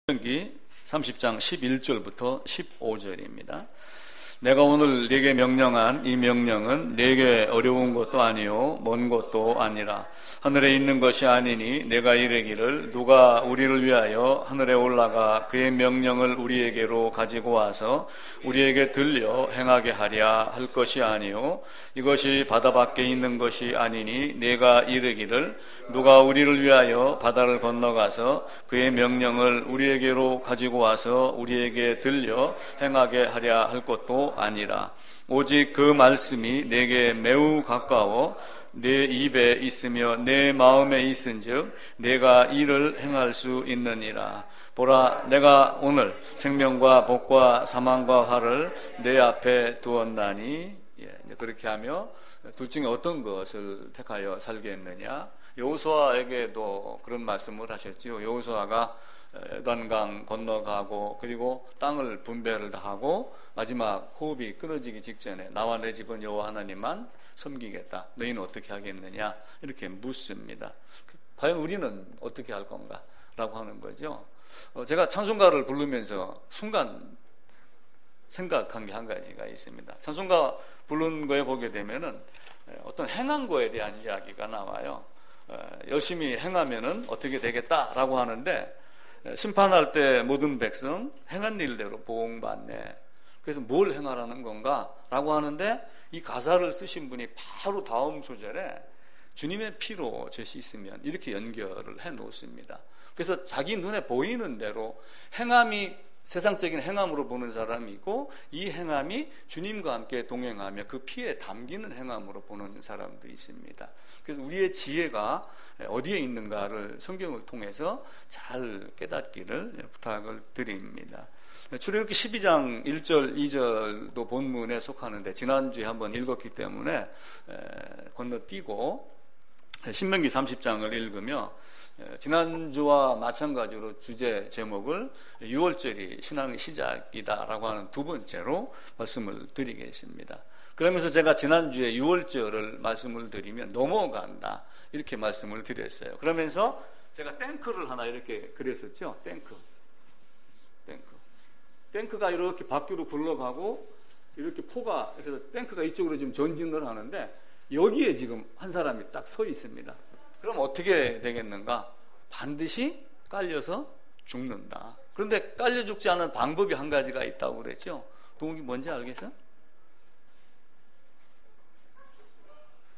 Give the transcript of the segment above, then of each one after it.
신명기 30장 11절부터 15절입니다. 내가 오늘 네게 명령한 이 명령은 네게 어려운 것도 아니요 먼 것도 아니라 하늘에 있는 것이 아니니 내가 이르기를 누가 우리를 위하여 하늘에 올라가 그의 명령을 우리에게로 가지고 와서 우리에게 들려 행하게 하랴 할 것이 아니요 이것이 바다 밖에 있는 것이 아니니 내가 이르기를 누가 우리를 위하여 바다를 건너가서 그의 명령을 우리에게로 가지고 와서 우리에게 들려 행하게 하랴 할 것도 아니라 오직 그 말씀이 내게 매우 가까워 내 입에 있으며 내 마음에 있은즉 내가 이를 행할 수 있느니라. 보라, 내가 오늘 생명과 복과 사망과 화를 내 앞에 두었나니. 그렇게 하며 둘 중에 어떤 것을 택하여 살겠느냐. 여호수아에게도 그런 말씀을 하셨지요. 여호수아가 요단강 건너가고 그리고 땅을 분배를 다 하고 마지막 호흡이 끊어지기 직전에 나와 내 집은 여호와 하나님만 섬기겠다. 너희는 어떻게 하겠느냐? 이렇게 묻습니다. 과연 우리는 어떻게 할 건가? 라고 하는 거죠. 제가 찬송가를 부르면서 순간 생각한 게 한 가지가 있습니다. 찬송가 부른 거에 보게 되면은 어떤 행한 거에 대한 이야기가 나와요. 열심히 행하면은 어떻게 되겠다라고 하는데 심판할 때 모든 백성 행한 일대로 보응받네. 그래서 뭘 행하라는 건가? 라고 하는데 이 가사를 쓰신 분이 바로 다음 소절에 주님의 피로 죄 있으면 이렇게 연결을 해 놓습니다. 그래서 자기 눈에 보이는 대로 행함이 세상적인 행함으로 보는 사람이 있고 이 행함이 주님과 함께 동행하며 그 피에 담기는 행함으로 보는 사람도 있습니다. 그래서 우리의 지혜가 어디에 있는가를 성경을 통해서 잘 깨닫기를 부탁을 드립니다. 출애굽기 12장 1절 2절도 본문에 속하는데 지난주에 한번 읽었기 때문에 건너뛰고 신명기 30장을 읽으며 지난주와 마찬가지로 주제 제목을 6월절이 신앙의 시작이다라고 하는 두 번째로 말씀을 드리겠습니다. 그러면서 제가 지난주에 6월절을 말씀을 드리면 넘어간다 이렇게 말씀을 드렸어요. 그러면서 제가 탱크를 하나 이렇게 그렸었죠. 탱크가 이렇게 밖으로 굴러가고 이렇게 포가 그래서 탱크가 이쪽으로 지금 전진을 하는데 여기에 지금 한 사람이 딱 서 있습니다. 그럼 어떻게 되겠는가? 반드시 깔려서 죽는다. 그런데 깔려 죽지 않은 방법이 한 가지가 있다고 그랬죠. 동욱이 뭔지 알겠어?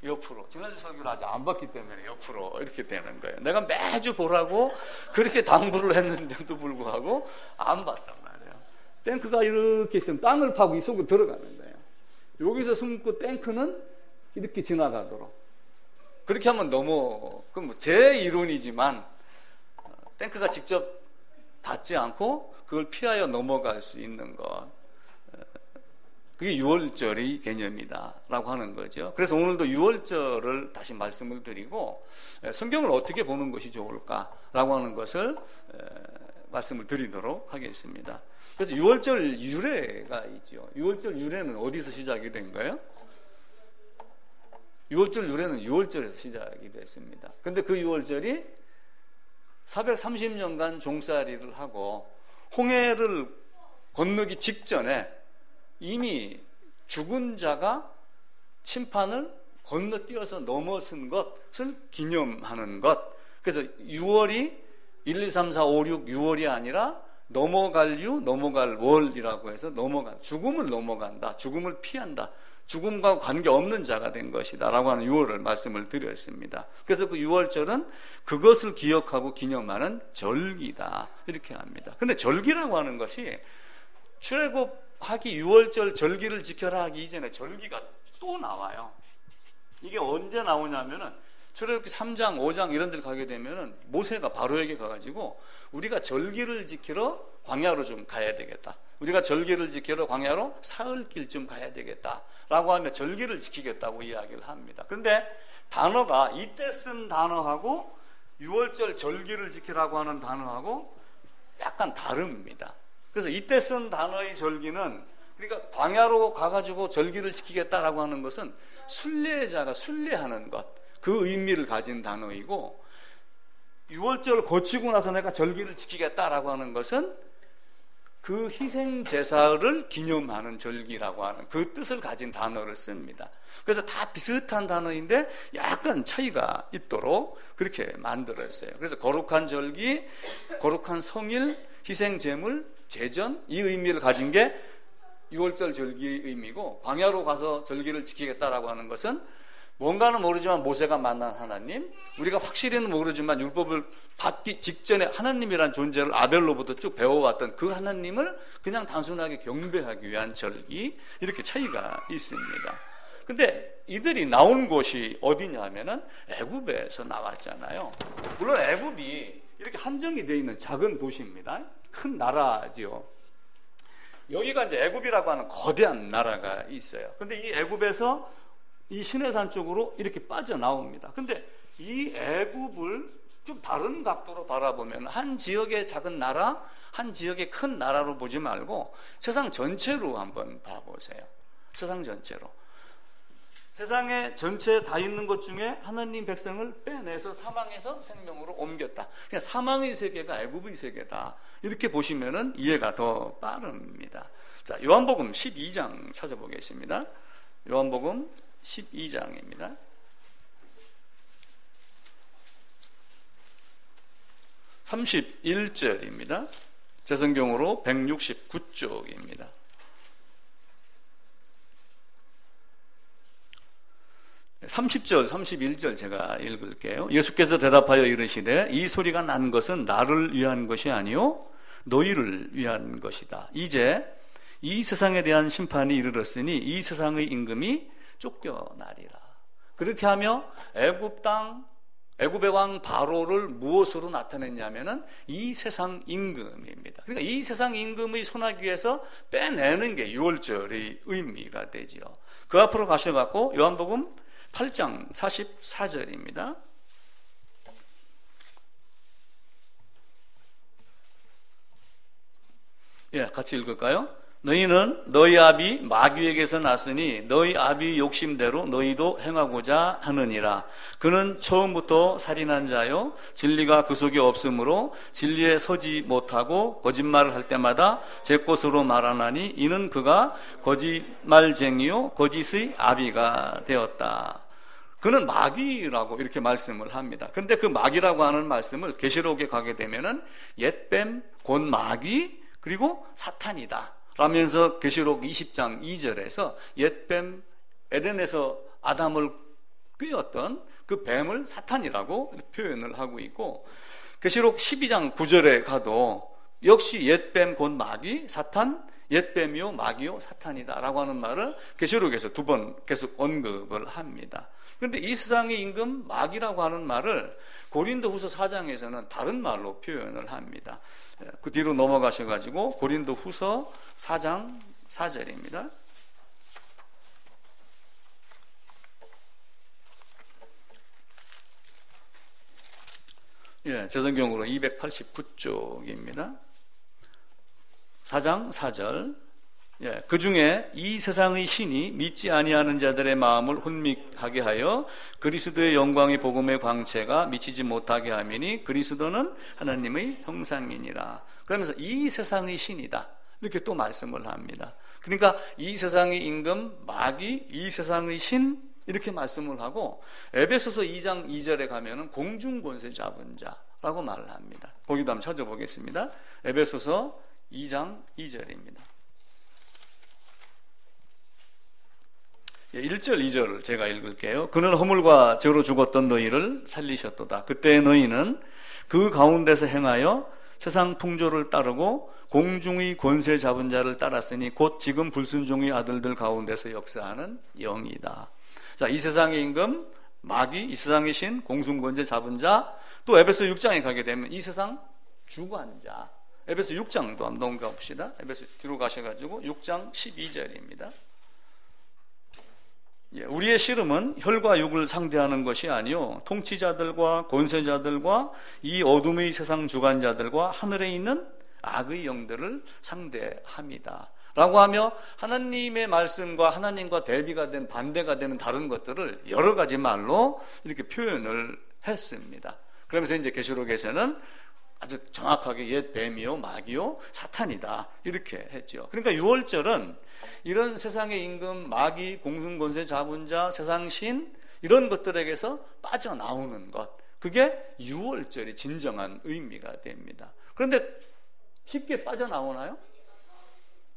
옆으로. 지난주 설교를 아직 안 봤기 때문에 옆으로 이렇게 되는 거예요. 내가 매주 보라고 그렇게 당부를 했는데도 불구하고 안 봤단 말이에요. 탱크가 이렇게 있으면 땅을 파고 이 속으로 들어가는 거예요. 여기서 숨고 탱크는 이렇게 지나가도록. 그렇게 하면 너무, 그럼 제 이론이지만, 탱크가 직접 닿지 않고 그걸 피하여 넘어갈 수 있는 것. 그게 6월절의 개념이다라고 하는 거죠. 그래서 오늘도 6월절을 다시 말씀을 드리고, 성경을 어떻게 보는 것이 좋을까라고 하는 것을 말씀을 드리도록 하겠습니다. 그래서 6월절 유래가 있죠. 6월절 유래는 어디서 시작이 된 거예요? 6월절 유래는 6월절에서 시작이 됐습니다. 근데 그 6월절이 430년간 종살이를 하고 홍해를 건너기 직전에 이미 죽은 자가 심판을 건너뛰어서 넘어선 것을 기념하는 것. 그래서 6월이 1, 2, 3, 4, 5, 6, 6월이 아니라 넘어갈 월이라고 해서 죽음을 넘어간다. 죽음을 피한다. 죽음과 관계없는 자가 된 것이다 라고 하는 6월을 말씀을 드렸습니다. 그래서 그 6월절은 그것을 기억하고 기념하는 절기다 이렇게 합니다. 근데 절기라고 하는 것이 출애굽하기 6월절 절기를 지켜라 하기 이전에 절기가 또 나와요. 이게 언제 나오냐면은 출애굽기 3장 5장 이런 데를 가게 되면은 모세가 바로에게 가가지고 우리가 절기를 지키러 광야로 좀 가야 되겠다. 우리가 절기를 지키러 광야로 사흘길 좀 가야 되겠다 라고 하며 절기를 지키겠다고 이야기를 합니다. 그런데 단어가 이때 쓴 단어하고 6월절 절기를 지키라고 하는 단어하고 약간 다릅니다. 그래서 이때 쓴 단어의 절기는 그러니까 광야로 가가지고 절기를 지키겠다라고 하는 것은 순례자가 순례하는 것, 그 의미를 가진 단어이고 유월절 거치고 나서 내가 절기를 지키겠다라고 하는 것은 그 희생 제사를 기념하는 절기라고 하는 그 뜻을 가진 단어를 씁니다. 그래서 다 비슷한 단어인데 약간 차이가 있도록 그렇게 만들었어요. 그래서 거룩한 절기, 거룩한 성일, 희생 제물, 제전, 이 의미를 가진 게 유월절 절기의 의미고, 광야로 가서 절기를 지키겠다라고 하는 것은 뭔가는 모르지만 모세가 만난 하나님, 우리가 확실히는 모르지만 율법을 받기 직전에 하나님이란 존재를 아벨로부터 쭉 배워왔던 그 하나님을 그냥 단순하게 경배하기 위한 절기, 이렇게 차이가 있습니다. 근데 이들이 나온 곳이 어디냐 하면은 애굽에서 나왔잖아요. 물론 애굽이 이렇게 한정이 되어 있는 작은 도시입니다. 큰 나라지요. 여기가 이제 애굽이라고 하는 거대한 나라가 있어요. 근데 이 애굽에서 이 시내산 쪽으로 이렇게 빠져나옵니다. 근데 이 애굽을 좀 다른 각도로 바라보면 한 지역의 작은 나라, 한 지역의 큰 나라로 보지 말고 세상 전체로 한번 봐보세요. 세상 전체로. 세상에 전체에 다 있는 것 중에 하나님 백성을 빼내서 사망에서 생명으로 옮겼다. 그냥 사망의 세계가 애굽의 세계다. 이렇게 보시면은 이해가 더 빠릅니다. 자, 요한복음 12장 찾아보겠습니다. 요한복음 12장입니다. 31절입니다. 제 성경으로 169쪽입니다. 30절, 31절 제가 읽을게요. 예수께서 대답하여 이르시되 이 소리가 난 것은 나를 위한 것이 아니요 너희를 위한 것이다. 이제 이 세상에 대한 심판이 이르렀으니 이 세상의 임금이 쫓겨나리라. 그렇게 하며 애굽의 왕 바로를 무엇으로 나타냈냐면은 이 세상 임금입니다. 그러니까 이 세상 임금의 손아귀에서 빼내는 게 유월절의 의미가 되지요. 그 앞으로 가셔갖고 요한복음 8장 44절입니다. 예, 같이 읽을까요? 너희는 너희 아비 마귀에게서 났으니 너희 아비 욕심대로 너희도 행하고자 하느니라. 그는 처음부터 살인한 자요 진리가 그 속에 없으므로 진리에 서지 못하고 거짓말을 할 때마다 제 것으로 말하나니 이는 그가 거짓말쟁이요 거짓의 아비가 되었다. 그는 마귀라고 이렇게 말씀을 합니다. 그런데 그 마귀라고 하는 말씀을 계시록에 가게 되면은 옛뱀 곧 마귀 그리고 사탄이다 라면서 계시록 20장 2절에서 옛뱀 에덴에서 아담을 꿰었던 그 뱀을 사탄이라고 표현을 하고 있고, 계시록 12장 9절에 가도 역시 옛뱀 곧 마귀 사탄, 옛뱀이요 마귀요 사탄이다 라고 하는 말을 계시록에서 두 번 계속 언급을 합니다. 그런데 이 세상의 임금 마귀라고 하는 말을 고린도후서 4장에서는 다른 말로 표현을 합니다. 그 뒤로 넘어가셔가지고 고린도후서 4장 4절입니다. 예, 제 성경으로 289쪽입니다. 4장 4절. 예, 그 중에 이 세상의 신이 믿지 아니하는 자들의 마음을 혼미하게 하여 그리스도의 영광의 복음의 광채가 미치지 못하게 하미니 그리스도는 하나님의 형상이니라. 그러면서 이 세상의 신이다 이렇게 또 말씀을 합니다. 그러니까 이 세상의 임금 마귀, 이 세상의 신 이렇게 말씀을 하고, 에베소서 2장 2절에 가면은 공중 권세 잡은 자라고 말을 합니다. 거기도 한번 찾아보겠습니다. 에베소서 2장 2절입니다. 1절 2절을 제가 읽을게요. 그는 허물과 죄로 죽었던 너희를 살리셨도다. 그때 너희는 그 가운데서 행하여 세상 풍조를 따르고 공중의 권세 잡은 자를 따랐으니 곧 지금 불순종의 아들들 가운데서 역사하는 영이다. 자, 이 세상의 임금 마귀, 이 세상의 신, 공중권세 잡은 자, 또 에베소 6장에 가게 되면 이 세상 주관자. 에베소 6장도 한번 넘어가 봅시다. 에베소 뒤로 가셔가지고 6장 12절입니다. 예, 우리의 씨름은 혈과 육을 상대하는 것이 아니요 통치자들과 권세자들과 이 어둠의 세상 주관자들과 하늘에 있는 악의 영들을 상대합니다 라고 하며 하나님의 말씀과 하나님과 대비가 된 반대가 되는 다른 것들을 여러 가지 말로 이렇게 표현을 했습니다. 그러면서 이제 계시록에서는 아주 정확하게 옛 뱀이요, 마귀요, 사탄이다 이렇게 했죠. 그러니까 유월절은 이런 세상의 임금, 마귀, 공승권세 잡은 자, 세상신 이런 것들에게서 빠져나오는 것, 그게 유월절의 진정한 의미가 됩니다. 그런데 쉽게 빠져나오나요?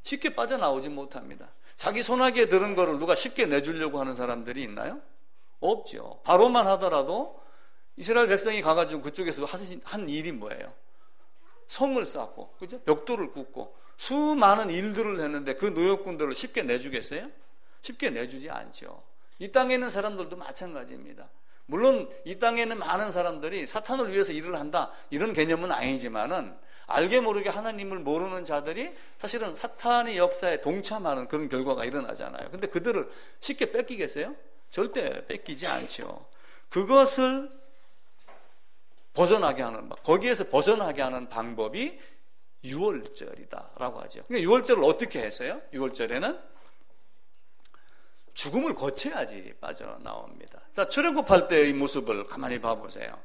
쉽게 빠져나오지 못합니다. 자기 손아귀에 들은 거를 누가 쉽게 내주려고 하는 사람들이 있나요? 없죠. 바로만 하더라도 이스라엘 백성이 가가지고 그쪽에서 한 일이 뭐예요? 성을 쌓고, 그죠? 벽돌을 굽고 수많은 일들을 했는데 그 노역군들을 쉽게 내주겠어요? 쉽게 내주지 않죠. 이 땅에 있는 사람들도 마찬가지입니다. 물론 이 땅에 있는 많은 사람들이 사탄을 위해서 일을 한다 이런 개념은 아니지만은 알게 모르게 하나님을 모르는 자들이 사실은 사탄의 역사에 동참하는 그런 결과가 일어나잖아요. 근데 그들을 쉽게 뺏기겠어요? 절대 뺏기지 않죠. 그것을 벗어나게 하는, 거기에서 벗어나게 하는 방법이 유월절이다라고 하죠. 그러니까 유월절을 어떻게 했어요? 유월절에는 죽음을 거쳐야지 빠져나옵니다. 자, 출애굽할 때의 모습을 가만히 봐보세요.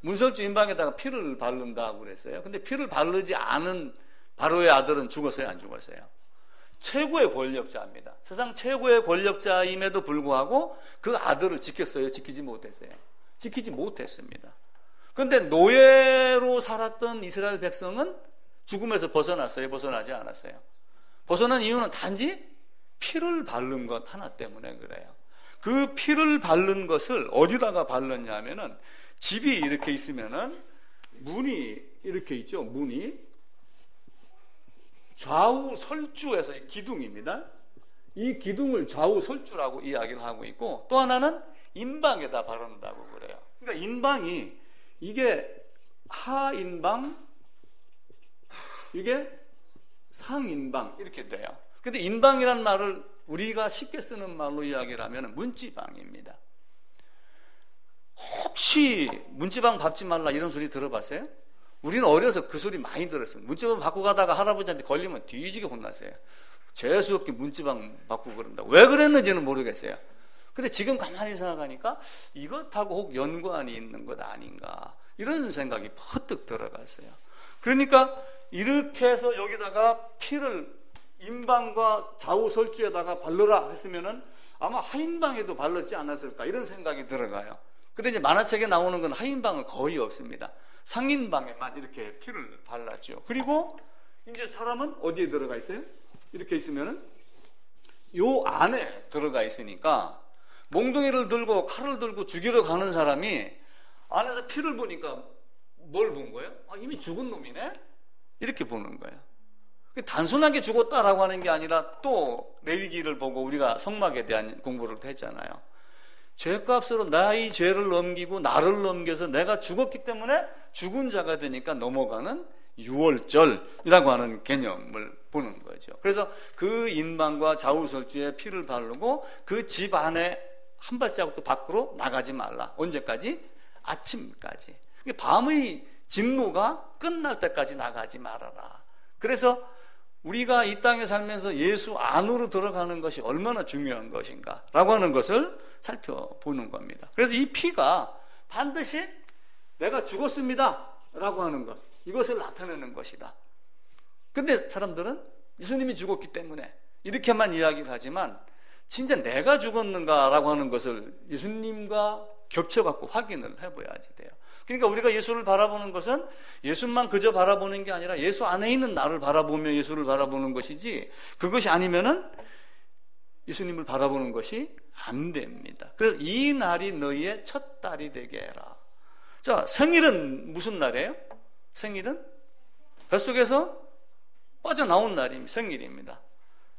문설주 임방에다가 피를 바른다고 그랬어요. 근데 피를 바르지 않은 바로의 아들은 죽었어요, 안 죽었어요? 최고의 권력자입니다. 세상 최고의 권력자임에도 불구하고 그 아들을 지켰어요? 지키지 못했어요? 지키지 못했습니다. 그런데 노예로 살았던 이스라엘 백성은 죽음에서 벗어났어요? 벗어나지 않았어요? 벗어난 이유는 단지 피를 바른 것 하나 때문에 그래요. 그 피를 바른 것을 어디다가 발랐냐면은 집이 이렇게 있으면은 문이 이렇게 있죠. 문이 좌우 설주에서 기둥입니다. 이 기둥을 좌우 설주라고 이야기를 하고 있고, 또 하나는 인방에다 바른다고 그래요. 그러니까 인방이 이게 하인방, 이게 상인방 이렇게 돼요. 근데 인방이라는 말을 우리가 쉽게 쓰는 말로 이야기를 하면 문지방입니다. 혹시 문지방 밟지 말라 이런 소리 들어봤어요? 우리는 어려서 그 소리 많이 들었어요. 문지방 밟고 가다가 할아버지한테 걸리면 뒤지게 혼났어요. 재수없게 문지방 밟고 그런다. 왜 그랬는지는 모르겠어요. 근데 지금 가만히 생각하니까 이것하고 혹 연관이 있는 것 아닌가 이런 생각이 퍼뜩 들어갔어요. 그러니까 이렇게 해서 여기다가 피를 인방과 좌우 설주에다가 바르라 했으면은 아마 하인방에도 발랐지 않았을까 이런 생각이 들어가요. 근데 이제 만화책에 나오는 건 하인방은 거의 없습니다. 상인방에만 이렇게 피를 발랐죠. 그리고 이제 사람은 어디에 들어가 있어요? 이렇게 있으면은 요 안에 들어가 있으니까 몽둥이를 들고 칼을 들고 죽이러 가는 사람이 안에서 피를 보니까 뭘 본 거예요? 아, 이미 죽은 놈이네? 이렇게 보는 거예요. 단순하게 죽었다라고 하는 게 아니라 또 레위기를 보고 우리가 성막에 대한 공부를 했잖아요. 죄값으로 나의 죄를 넘기고 나를 넘겨서 내가 죽었기 때문에 죽은 자가 되니까 넘어가는 유월절이라고 하는 개념을 보는 거죠. 그래서 그 인방과 좌우설주에 피를 바르고 그 집 안에 한 발자국도 밖으로 나가지 말라. 언제까지? 아침까지. 밤의 진노가 끝날 때까지 나가지 말아라. 그래서 우리가 이 땅에 살면서 예수 안으로 들어가는 것이 얼마나 중요한 것인가 라고 하는 것을 살펴보는 겁니다. 그래서 이 피가 반드시 내가 죽었습니다 라고 하는 것, 이것을 나타내는 것이다. 근데 사람들은 예수님이 죽었기 때문에 이렇게만 이야기를 하지만 진짜 내가 죽었는가 라고 하는 것을 예수님과 겹쳐갖고 확인을 해봐야지 돼요. 그러니까 우리가 예수를 바라보는 것은 예수만 그저 바라보는 게 아니라 예수 안에 있는 나를 바라보며 예수를 바라보는 것이지, 그것이 아니면은 예수님을 바라보는 것이 안 됩니다. 그래서 이 날이 너희의 첫 달이 되게 해라. 자, 생일은 무슨 날이에요? 생일은 뱃속에서 빠져나온 날이 생일입니다.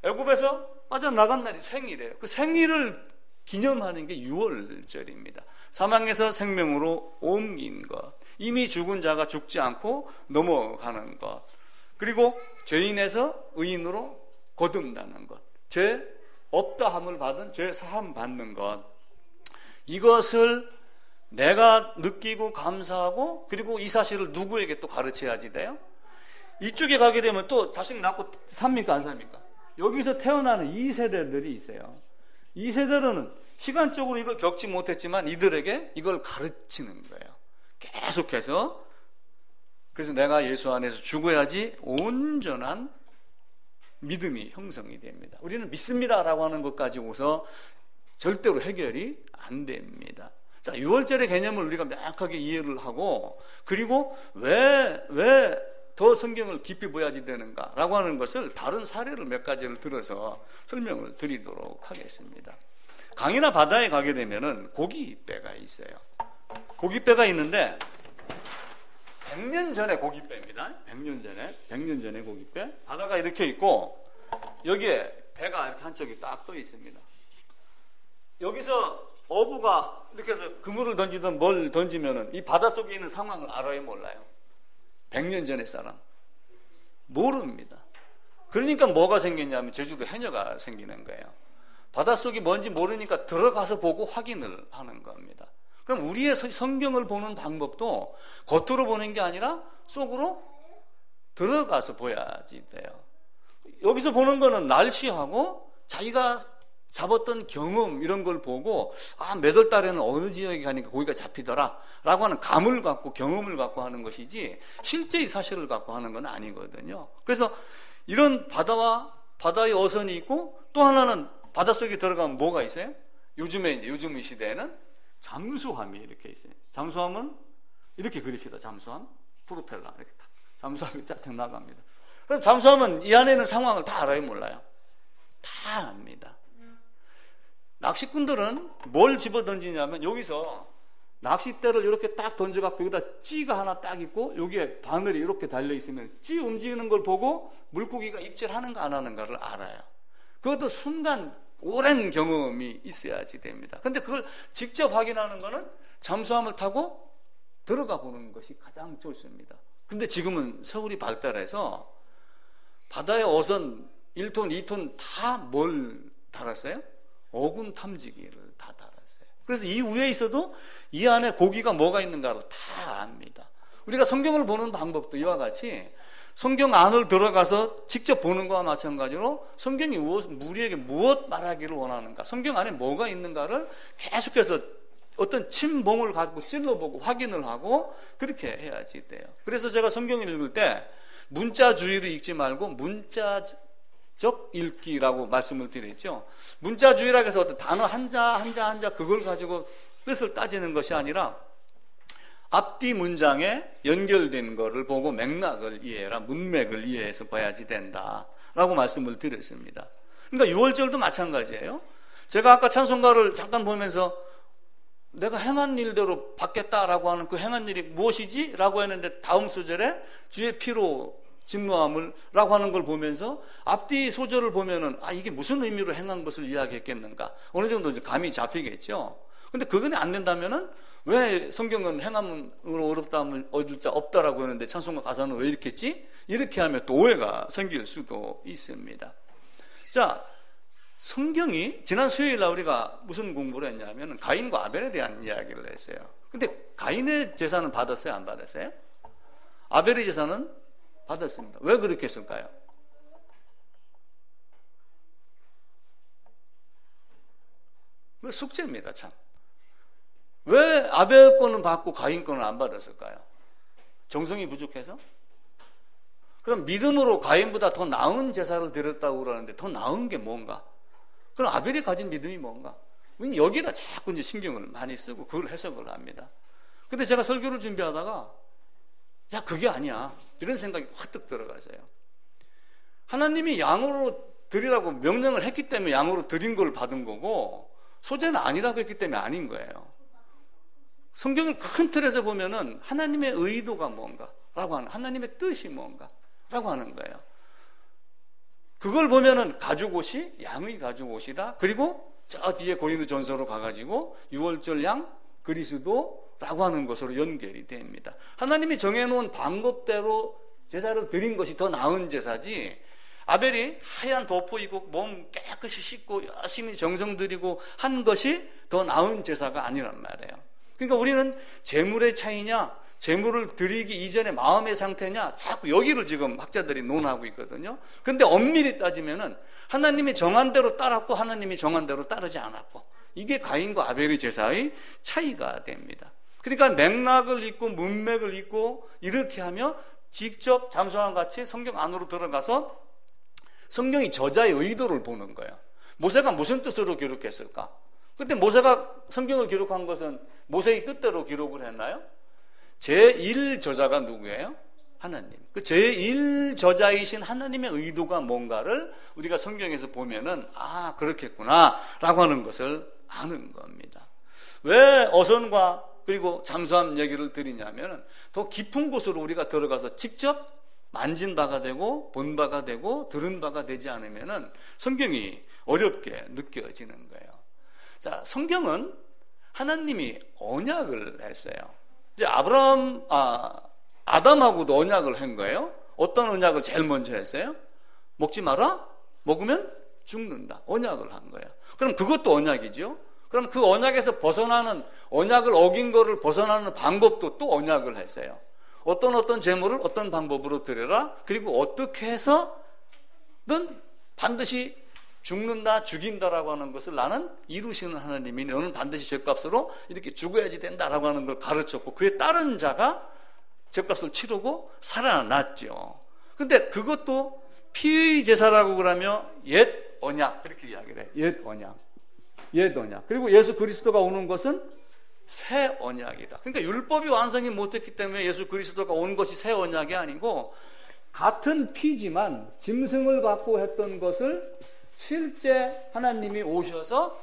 애굽에서 빠져나간 날이 생일이에요. 그 생일을 기념하는 게 유월절입니다. 사망에서 생명으로 옮긴 것, 이미 죽은 자가 죽지 않고 넘어가는 것, 그리고 죄인에서 의인으로 거듭나는 것, 죄 없다함을 받은 죄 사함 받는 것, 이것을 내가 느끼고 감사하고, 그리고 이 사실을 누구에게 또 가르쳐야지 돼요? 이쪽에 가게 되면 또 자식 낳고 삽니까 안 삽니까? 여기서 태어나는 2세대들이 있어요. 2세대로는 시간적으로 이걸 겪지 못했지만 이들에게 이걸 가르치는 거예요. 계속해서. 그래서 내가 예수 안에서 죽어야지 온전한 믿음이 형성이 됩니다. 우리는 믿습니다라고 하는 것 가지고서 절대로 해결이 안 됩니다. 자, 유월절의 개념을 우리가 명확하게 이해를 하고, 그리고 왜 더 성경을 깊이 보야지 되는가라고 하는 것을 다른 사례를 몇 가지를 들어서 설명을 드리도록 하겠습니다. 강이나 바다에 가게 되면은 고깃배가 있어요. 고깃배가 있는데 100년 전에 고깃배입니다. 100년 전에 고깃배. 바다가 이렇게 있고 여기에 배가 이렇게 한쪽이 딱 떠 있습니다. 여기서 어부가 이렇게 해서 그물을 던지든 뭘 던지면은 이 바닷속에 있는 상황을 알아요, 몰라요? 100년 전의 사람 모릅니다. 그러니까 뭐가 생겼냐면 제주도 해녀가 생기는 거예요. 바닷속이 뭔지 모르니까 들어가서 보고 확인을 하는 겁니다. 그럼 우리의 성경을 보는 방법도 겉으로 보는 게 아니라 속으로 들어가서 보야지 돼요. 여기서 보는 거는 날씨하고 자기가 잡았던 경험 이런 걸 보고 몇 월 달에는 어느 지역에 가니까 고기가 잡히더라 라고 하는 감을 갖고 경험을 갖고 하는 것이지 실제의 사실을 갖고 하는 건 아니거든요. 그래서 이런 바다의 어선이 있고 또 하나는 바닷속에 들어가면 뭐가 있어요? 요즘 이 시대에는 잠수함이 이렇게 있어요. 잠수함은 이렇게 그립시다. 잠수함 프로펠러 이렇게 딱 잠수함이 쫙 나갑니다. 그럼 잠수함은 이 안에 있는 상황을 다 알아요, 몰라요? 다 압니다. 낚시꾼들은 뭘 집어 던지냐면 여기서 낚싯대를 이렇게 딱 던져갖고 여기다 찌가 하나 딱 있고 여기에 바늘이 이렇게 달려있으면 찌 움직이는 걸 보고 물고기가 입질하는가 안 하는가를 알아요. 그것도 순간 오랜 경험이 있어야지 됩니다. 근데 그걸 직접 확인하는 거는 잠수함을 타고 들어가 보는 것이 가장 좋습니다. 근데 지금은 서울이 발달해서 바다의 어선 1톤, 2톤 다 뭘 달았어요? 어군 탐지기를 다 달았어요. 그래서 이 위에 있어도 이 안에 고기가 뭐가 있는가를 다 압니다. 우리가 성경을 보는 방법도 이와 같이 성경 안을 들어가서 직접 보는 것과 마찬가지로 성경이 우리에게 무엇 말하기를 원하는가, 성경 안에 뭐가 있는가를 계속해서 어떤 침봉을 갖고 찔러보고 확인을 하고 그렇게 해야지 돼요. 그래서 제가 성경을 읽을 때 문자주의를 읽지 말고 문자적 읽기라고 말씀을 드렸죠. 문자주의라고 해서 어떤 단어 한자 그걸 가지고 뜻을 따지는 것이 아니라 앞뒤 문장에 연결된 거를 보고 맥락을 이해해라, 문맥을 이해해서 봐야지 된다라고 말씀을 드렸습니다. 그러니까 6월절도 마찬가지예요. 제가 아까 찬송가를 잠깐 보면서 내가 행한 일대로 받겠다라고 하는 그 행한 일이 무엇이지? 라고 했는데 다음 소절에 주의 피로 진노함을 라고 하는 걸 보면서 앞뒤 소절을 보면은 이게 무슨 의미로 행한 것을 이야기했겠는가 어느 정도 이제 감이 잡히겠죠. 근데 그건 안 된다면은 왜 성경은 행함으로 어렵다함을 얻을 자 없다라고 했는데 찬송가 가사는 왜 이렇게 했지? 이렇게 하면 또 오해가 생길 수도 있습니다. 자, 성경이 지난 수요일 날 우리가 무슨 공부를 했냐면 가인과 아벨에 대한 이야기를 했어요. 근데 가인의 제사는 받았어요, 안 받았어요? 아벨의 제사는 받았습니다. 왜 그렇게 했을까요? 숙제입니다, 참. 왜 아벨 거는 받고 가인 거는 안 받았을까요? 정성이 부족해서? 그럼 믿음으로 가인보다 더 나은 제사를 드렸다고 그러는데 더 나은 게 뭔가? 그럼 아벨이 가진 믿음이 뭔가? 여기다 자꾸 이제 신경을 많이 쓰고 그걸 해석을 합니다. 근데 제가 설교를 준비하다가 그게 아니야, 이런 생각이 확 들어가서요. 하나님이 양으로 드리라고 명령을 했기 때문에 양으로 드린 걸 받은 거고 소재는 아니라고 했기 때문에 아닌 거예요. 성경을 큰 틀에서 보면은 하나님의 의도가 뭔가라고 하는, 하나님의 뜻이 뭔가라고 하는 거예요. 그걸 보면은 가죽옷이 양의 가죽옷이다. 그리고 저 뒤에 고린도전서로 가가지고 6월절 양 그리스도라고 하는 것으로 연결이 됩니다. 하나님이 정해놓은 방법대로 제사를 드린 것이 더 나은 제사지, 아벨이 하얀 도포 입고 몸 깨끗이 씻고 열심히 정성 들이고 한 것이 더 나은 제사가 아니란 말이에요. 그러니까 우리는 재물의 차이냐, 재물을 드리기 이전의 마음의 상태냐, 자꾸 여기를 지금 학자들이 논하고 있거든요. 근데 엄밀히 따지면은 하나님이 정한 대로 따랐고 하나님이 정한 대로 따르지 않았고, 이게 가인과 아벨의 제사의 차이가 됩니다. 그러니까 맥락을 읽고 문맥을 읽고 이렇게 하며 직접 잠수함과 같이 성경 안으로 들어가서 성경이 저자의 의도를 보는 거예요. 모세가 무슨 뜻으로 기록했을까? 그때 모세가 성경을 기록한 것은 모세의 뜻대로 기록을 했나요? 제1저자가 누구예요? 하나님. 그 제1저자이신 하나님의 의도가 뭔가를 우리가 성경에서 보면은 아, 그렇겠구나 라고 하는 것을 아는 겁니다. 왜 어선과 그리고 잠수함 얘기를 드리냐면은 더 깊은 곳으로 우리가 들어가서 직접 만진 바가 되고 본 바가 되고 들은 바가 되지 않으면은 성경이 어렵게 느껴지는 거예요. 자, 성경은 하나님이 언약을 했어요. 이제 아담하고도 언약을 한 거예요. 어떤 언약을 제일 먼저 했어요? 먹지 마라? 먹으면 죽는다. 언약을 한 거예요. 그럼 그것도 언약이죠. 그럼 그 언약에서 벗어나는, 언약을 어긴 거를 벗어나는 방법도 또 언약을 했어요. 어떤 재물을 어떤 방법으로 드려라. 그리고 어떻게 해서 넌 반드시 죽는다, 죽인다라고 하는 것을 나는 이루시는 하나님이 너는 반드시 죄값으로 이렇게 죽어야지 된다라고 하는 걸 가르쳤고 그에 따른 자가 죄값을 치르고 살아났죠. 근데 그것도 피의 제사라고 그러면 옛 언약 그렇게 이야기를 해요. 옛 언약. 옛 언약. 그리고 예수 그리스도가 오는 것은 새 언약이다. 그러니까 율법이 완성이 못했기 때문에 예수 그리스도가 온 것이 새 언약이 아니고 같은 피지만 짐승을 갖고 했던 것을 실제 하나님이 오셔서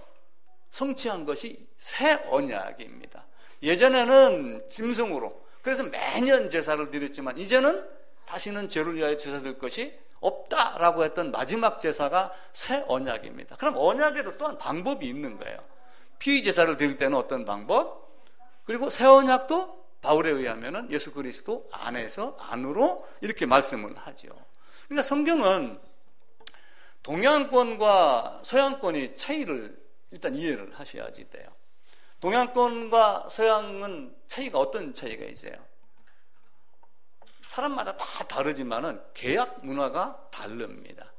성취한 것이 새 언약입니다. 예전에는 짐승으로 그래서 매년 제사를 드렸지만 이제는 다시는 죄를 위하여 제사 드릴 것이 없다라고 했던 마지막 제사가 새 언약입니다. 그럼 언약에도 또한 방법이 있는 거예요. 피의 제사를 드릴 때는 어떤 방법, 그리고 새 언약도 바울에 의하면 예수 그리스도 안으로 이렇게 말씀을 하죠. 그러니까 성경은 동양권과 서양권의 차이를 일단 이해를 하셔야지 돼요. 동양권과 서양은 차이가 어떤 차이가 있어요? 사람마다 다 다르지만은 계약 문화가 다릅니다.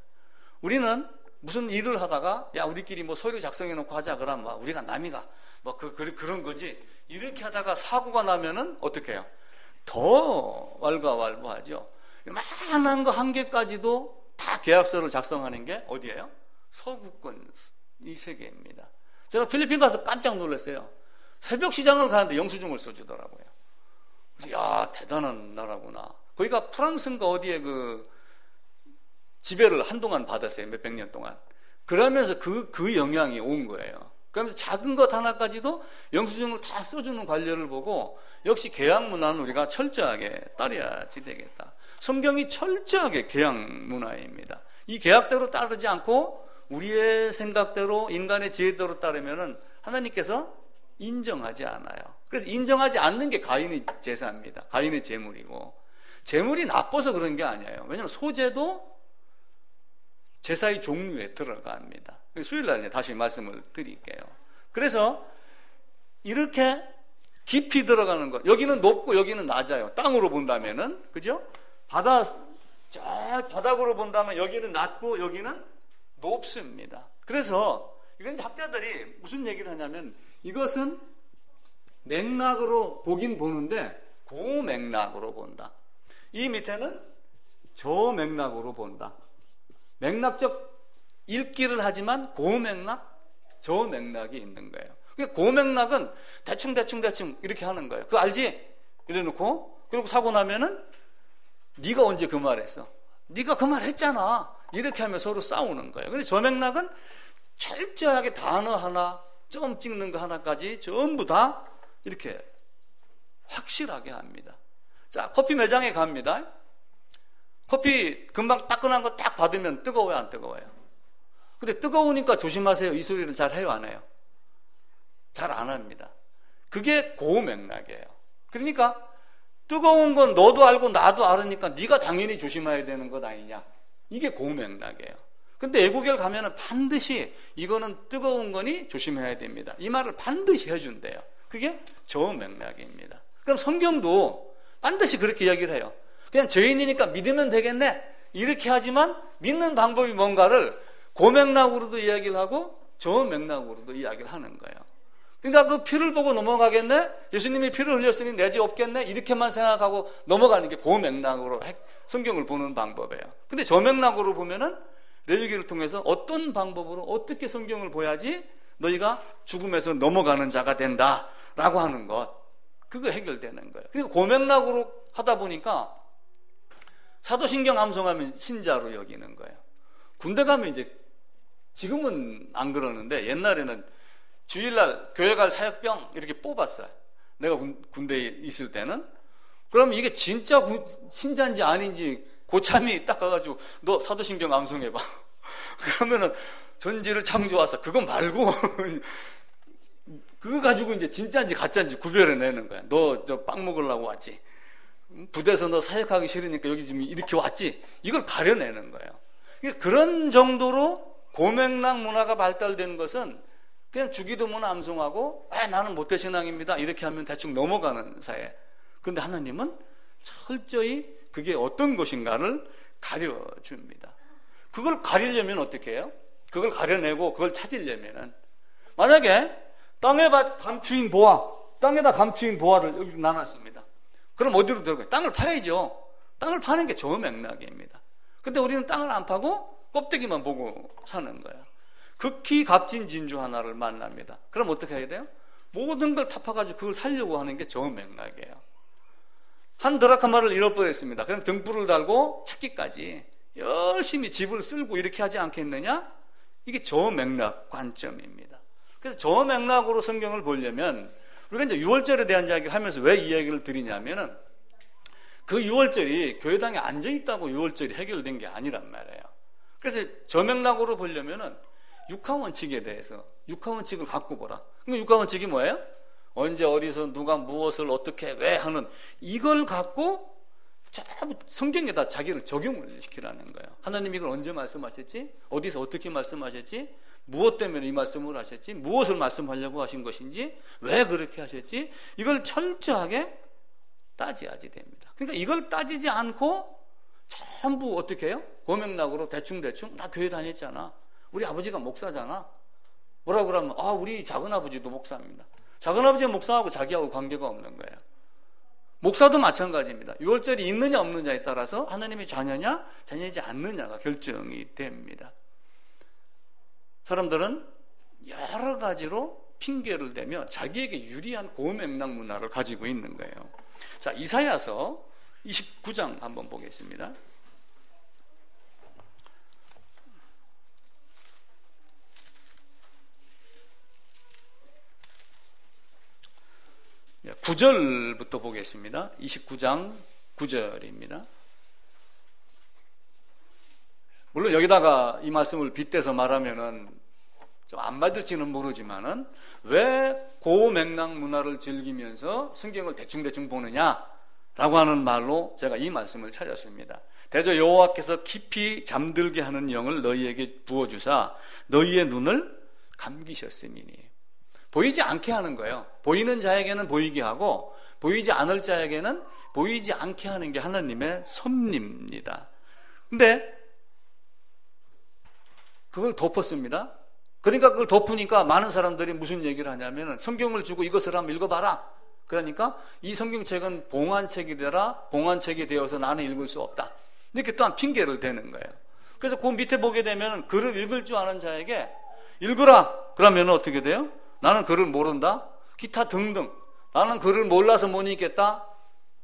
우리는 무슨 일을 하다가 야 우리끼리 뭐 서류 작성해 놓고 하자 그러면 막 우리가 남이가 뭐 그런 거지. 이렇게 하다가 사고가 나면은 어떻게 해요? 더 왈가왈부하죠. 많은 거 한 개까지도 다 계약서를 작성하는 게 어디예요? 서구권 이 세계입니다. 제가 필리핀 가서 깜짝 놀랐어요. 새벽 시장을 가는데 영수증을 써주더라고요. 그래서 야 대단한 나라구나. 거기가 프랑스인가 어디에 그 지배를 한동안 받았어요. 몇백 년 동안. 그러면서 그 영향이 온 거예요. 그러면서 작은 것 하나까지도 영수증을 다 써주는 관례를 보고 역시 계약 문화는 우리가 철저하게 따라야지 되겠다. 성경이 철저하게 계약 문화입니다. 이 계약대로 따르지 않고 우리의 생각대로 인간의 지혜대로 따르면은 하나님께서 인정하지 않아요. 그래서 인정하지 않는 게 가인의 제사입니다. 가인의 제물이고 제물이 나빠서 그런 게 아니에요. 왜냐하면 소제도 제사의 종류에 들어갑니다. 수요일 날 다시 말씀을 드릴게요. 그래서 이렇게 깊이 들어가는 것, 여기는 높고 여기는 낮아요. 땅으로 본다면은, 그죠? 바닥으로 본다면 여기는 낮고 여기는 높습니다. 그래서 이런 학자들이 무슨 얘기를 하냐면 이것은 맥락으로 보긴 보는데 고맥락으로 본다. 이 밑에는 저맥락으로 본다. 맥락적 읽기를 하지만 고맥락, 저맥락이 있는 거예요. 그러니까 고맥락은 대충 이렇게 하는 거예요. 그거 알지? 이래 놓고 그리고 사고 나면은 네가 언제 그 말 했어? 네가 그 말 했잖아. 이렇게 하면 서로 싸우는 거예요. 근데 저맥락은 철저하게 단어 하나, 점 찍는 거 하나까지 전부 다 이렇게 확실하게 합니다. 자, 커피 매장에 갑니다. 커피 금방 따끈한 거 딱 받으면 뜨거워요, 안 뜨거워요? 근데 뜨거우니까 조심하세요. 이 소리를 잘 해요, 안 해요? 잘 안 합니다. 그게 고맥락이에요. 그러니까 뜨거운 건 너도 알고 나도 알으니까 네가 당연히 조심해야 되는 것 아니냐. 이게 고맥락이에요. 근데 애국에 가면은 반드시 이거는 뜨거운 거니 조심해야 됩니다. 이 말을 반드시 해준대요. 그게 저맥락입니다. 그럼 성경도 반드시 그렇게 이야기를 해요. 그냥 죄인이니까 믿으면 되겠네. 이렇게 하지만 믿는 방법이 뭔가를 고맥락으로도 이야기를 하고 저맥락으로도 이야기를 하는 거예요. 그러니까 그 피를 보고 넘어가겠네? 예수님이 피를 흘렸으니 내 죄 없겠네? 이렇게만 생각하고 넘어가는 게 그 맥락으로 성경을 보는 방법이에요. 근데 저 맥락으로 보면은 레위기를 통해서 어떤 방법으로 어떻게 성경을 봐야지 너희가 죽음에서 넘어가는 자가 된다라고 하는 것, 그거 해결되는 거예요. 그러니까 그 맥락으로 하다 보니까 사도신경 암송하면 신자로 여기는 거예요. 군대 가면 이제 지금은 안 그러는데 옛날에는 주일날 교회 갈 사역병 이렇게 뽑았어요. 내가 군대에 있을 때는. 그럼 이게 진짜 신자인지 아닌지 고참이 딱 가가지고 너 사도신경 암송해봐. 그러면은 전지를 참 좋았어. 그거 말고 그거 가지고 이제 진짜인지 가짜인지 구별해내는 거야. 너 저 빵 먹으려고 왔지. 부대에서 너 사역하기 싫으니까 여기 지금 이렇게 왔지. 이걸 가려내는 거예요. 그러니까 그런 정도로 고맥락 문화가 발달된 것은 그냥 주기도문 암송하고 나는 모태신앙입니다 이렇게 하면 대충 넘어가는 사회. 그런데 하나님은 철저히 그게 어떤 것인가를 가려줍니다. 그걸 가리려면 어떻게 해요? 그걸 가려내고 그걸 찾으려면은 만약에 땅에다 감추인 보화, 땅에다 감추인 보화를 여기 나눴습니다. 그럼 어디로 들어가요? 땅을 파야죠. 땅을 파는 게 저 맥락입니다. 근데 우리는 땅을 안 파고 껍데기만 보고 사는 거예요. 극히 값진 진주 하나를 만납니다. 그럼 어떻게 해야 돼요? 모든 걸 타파가지고 그걸 살려고 하는 게 저 맥락이에요. 한 드라크마를 잃어버렸습니다. 그럼 등불을 달고 찾기까지 열심히 집을 쓸고 이렇게 하지 않겠느냐? 이게 저 맥락 관점입니다. 그래서 저 맥락으로 성경을 보려면 우리가 이제 유월절에 대한 이야기를 하면서 왜 이 얘기를 드리냐면은 그 유월절이 교회당에 앉아있다고 유월절이 해결된 게 아니란 말이에요. 그래서 저 맥락으로 보려면은 육하원칙에 대해서 육하원칙을 갖고 보라. 그럼 육하원칙이 뭐예요? 언제 어디서 누가 무엇을 어떻게 왜 하는 이걸 갖고 성경에다 자기를 적용을 시키라는 거예요. 하나님 이걸 언제 말씀하셨지? 어디서 어떻게 말씀하셨지? 무엇 때문에 이 말씀을 하셨지? 무엇을 말씀하려고 하신 것인지? 왜 그렇게 하셨지? 이걸 철저하게 따져야지 됩니다. 그러니까 이걸 따지지 않고 전부 어떻게 해요? 고맥락으로 대충대충 나 교회 다녔잖아. 우리 아버지가 목사잖아. 뭐라고 그러면 우리 작은아버지도 목사입니다. 작은아버지가 목사하고 자기하고 관계가 없는 거예요. 목사도 마찬가지입니다. 유월절이 있느냐 없느냐에 따라서 하나님의 자녀냐 자녀이지 않느냐가 결정이 됩니다. 사람들은 여러 가지로 핑계를 대며 자기에게 유리한 고맥락 문화를 가지고 있는 거예요. 자, 이사야서 29장 한번 보겠습니다. 예, 9절부터 보겠습니다. 29장 9절입니다. 물론 여기다가 이 말씀을 빗대서 말하면은 좀 안 받을지는 모르지만은 왜 고맥락 문화를 즐기면서 성경을 대충대충 보느냐라고 하는 말로 제가 이 말씀을 찾았습니다. 대저 여호와께서 깊이 잠들게 하는 영을 너희에게 부어주사 너희의 눈을 감기셨음이니. 보이지 않게 하는 거예요. 보이는 자에게는 보이게 하고 보이지 않을 자에게는 보이지 않게 하는 게 하나님의 섭리입니다. 근데 그걸 덮었습니다. 그러니까 그걸 덮으니까 많은 사람들이 무슨 얘기를 하냐면 성경을 주고 이것을 한번 읽어봐라. 그러니까 이 성경책은 봉안책이 되라. 봉안책이 되어서 나는 읽을 수 없다. 이렇게 또한 핑계를 대는 거예요. 그래서 그 밑에 보게 되면 글을 읽을 줄 아는 자에게 읽으라. 그러면 어떻게 돼요? 나는 글을 모른다. 기타 등등. 나는 글을 몰라서 못 읽겠다.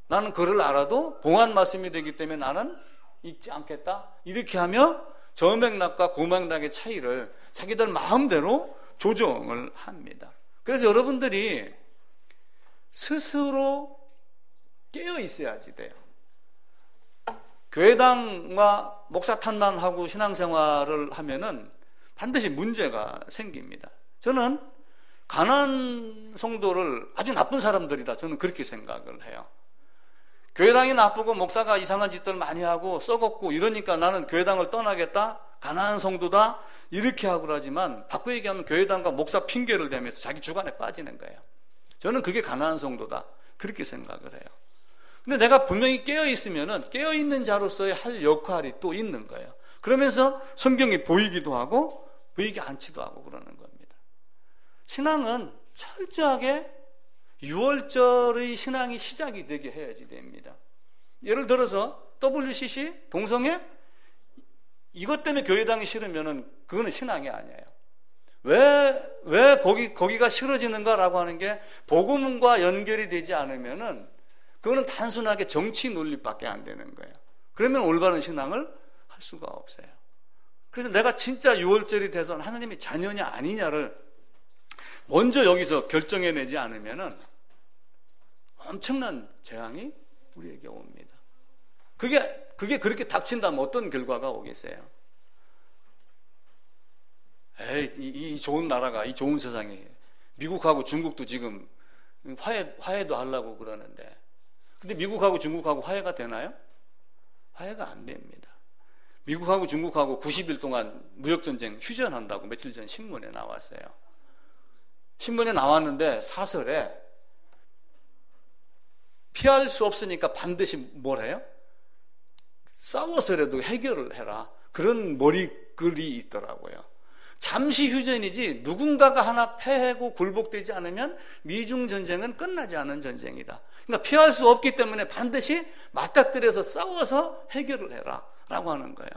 나는 글을 알아도 봉안 말씀이 되기 때문에 나는 읽지 않겠다. 이렇게 하며 저맥락과 고맥락의 차이를 자기들 마음대로 조정을 합니다. 그래서 여러분들이 스스로 깨어 있어야지 돼요. 교회당과 목사 탓만하고 신앙생활을 하면은 반드시 문제가 생깁니다. 저는 가난한 성도를 아주 나쁜 사람들이다. 저는 그렇게 생각을 해요. 교회당이 나쁘고 목사가 이상한 짓들 많이 하고 썩었고 이러니까 나는 교회당을 떠나겠다. 가난한 성도다. 이렇게 하고 그러지만 바꿔 얘기하면 교회당과 목사 핑계를 대면서 자기 주관에 빠지는 거예요. 저는 그게 가난한 성도다. 그렇게 생각을 해요. 근데 내가 분명히 깨어있으면은 깨어있는 자로서의 할 역할이 또 있는 거예요. 그러면서 성경이 보이기도 하고 보이지 않지도 하고 그러는 겁니다. 신앙은 철저하게 유월절의 신앙이 시작이 되게 해야지 됩니다. 예를 들어서 WCC 동성애 이것 때문에 교회당이 싫으면은 그거는 신앙이 아니에요. 왜 거기가 싫어지는가라고 하는 게 복음과 연결이 되지 않으면은 그거는 단순하게 정치 논리밖에 안 되는 거예요. 그러면 올바른 신앙을 할 수가 없어요. 그래서 내가 진짜 유월절이 돼서 하나님의 자녀냐 아니냐를 먼저 여기서 결정해내지 않으면은 엄청난 재앙이 우리에게 옵니다. 그게 그렇게 닥친다면 어떤 결과가 오겠어요? 에이, 이 좋은 나라가, 이 좋은 세상에 미국하고 중국도 지금 화해도 하려고 그러는데, 근데 미국하고 중국하고 화해가 되나요? 화해가 안 됩니다. 미국하고 중국하고 90일 동안 무역전쟁 휴전한다고 며칠 전 신문에 나왔어요. 신문에 나왔는데 사설에 피할 수 없으니까 반드시 뭘 해요? 싸워서라도 해결을 해라. 그런 머리글이 있더라고요. 잠시 휴전이지 누군가가 하나 패하고 굴복되지 않으면 미중 전쟁은 끝나지 않은 전쟁이다. 그러니까 피할 수 없기 때문에 반드시 맞닥뜨려서 싸워서 해결을 해라 라고 하는 거예요.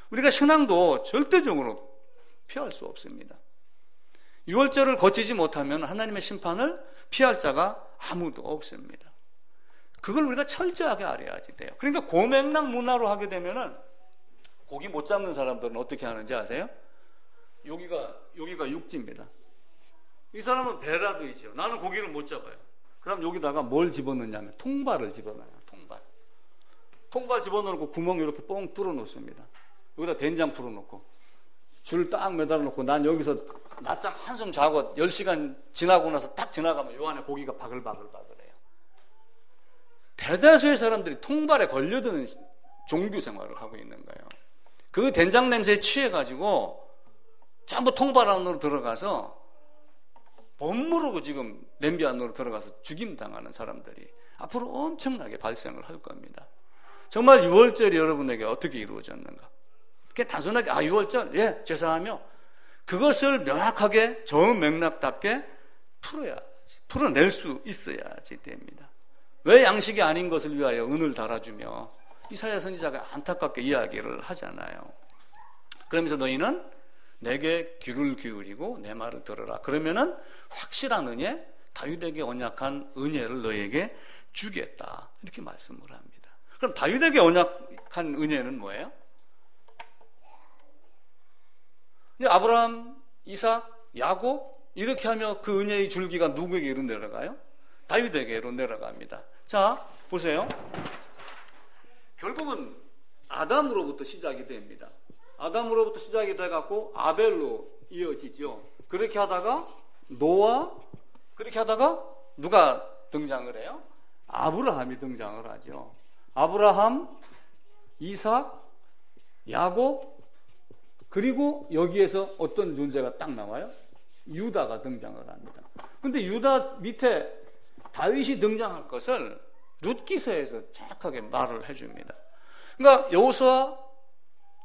우리가 신앙도 절대적으로 피할 수 없습니다. 유월절을 거치지 못하면 하나님의 심판을 피할 자가 아무도 없습니다. 그걸 우리가 철저하게 알아야지 돼요. 그러니까 고맥락 문화로 하게 되면은 고기 못 잡는 사람들은 어떻게 하는지 아세요? 여기가 육지입니다. 이 사람은 배라도 있죠. 나는 고기를 못 잡아요. 그럼 여기다가 뭘 집어넣냐면 통발을 집어넣어요. 통발 집어넣고 구멍 이렇게 뻥 뚫어 놓습니다. 여기다 된장 풀어 놓고 줄 딱 매달아 놓고 난 여기서 낮잠 한숨 자고 10시간 지나고 나서 딱 지나가면 요 안에 고기가 바글바글해요. 대다수의 사람들이 통발에 걸려드는 종교 생활을 하고 있는 거예요. 그 된장 냄새에 취해가지고 전부 통발 안으로 들어가서 멋모르고 지금 냄비 안으로 들어가서 죽임당하는 사람들이 앞으로 엄청나게 발생을 할 겁니다. 정말 유월절이 여러분에게 어떻게 이루어졌는가? 그게 단순하게 유월절 예 제사하며 그것을 명확하게 정맥락답게 풀어낼 수 있어야지 됩니다. 왜 양식이 아닌 것을 위하여 은을 달아주며 이사야 선지자가 안타깝게 이야기를 하잖아요. 그러면서 너희는 내게 귀를 기울이고 내 말을 들어라. 그러면은 확실한 은혜, 다윗에게 언약한 은혜를 너에게 주겠다. 이렇게 말씀을 합니다. 그럼 다윗에게 언약한 은혜는 뭐예요? 아브라함, 이삭, 야곱 이렇게 하며 그 은혜의 줄기가 누구에게로 내려가요? 다윗에게로 내려갑니다. 자, 보세요. 결국은 아담으로부터 시작이 됩니다. 아담으로부터 시작이 돼갖고 아벨로 이어지죠. 그렇게 하다가 노아, 그렇게 하다가 누가 등장을 해요? 아브라함이 등장을 하죠. 아브라함, 이삭, 야곱, 그리고 여기에서 어떤 존재가 딱 나와요? 유다가 등장을 합니다. 근데 유다 밑에 다윗이 등장할 것을 룻기서에서 정확하게 말을 해줍니다. 그러니까 여호수아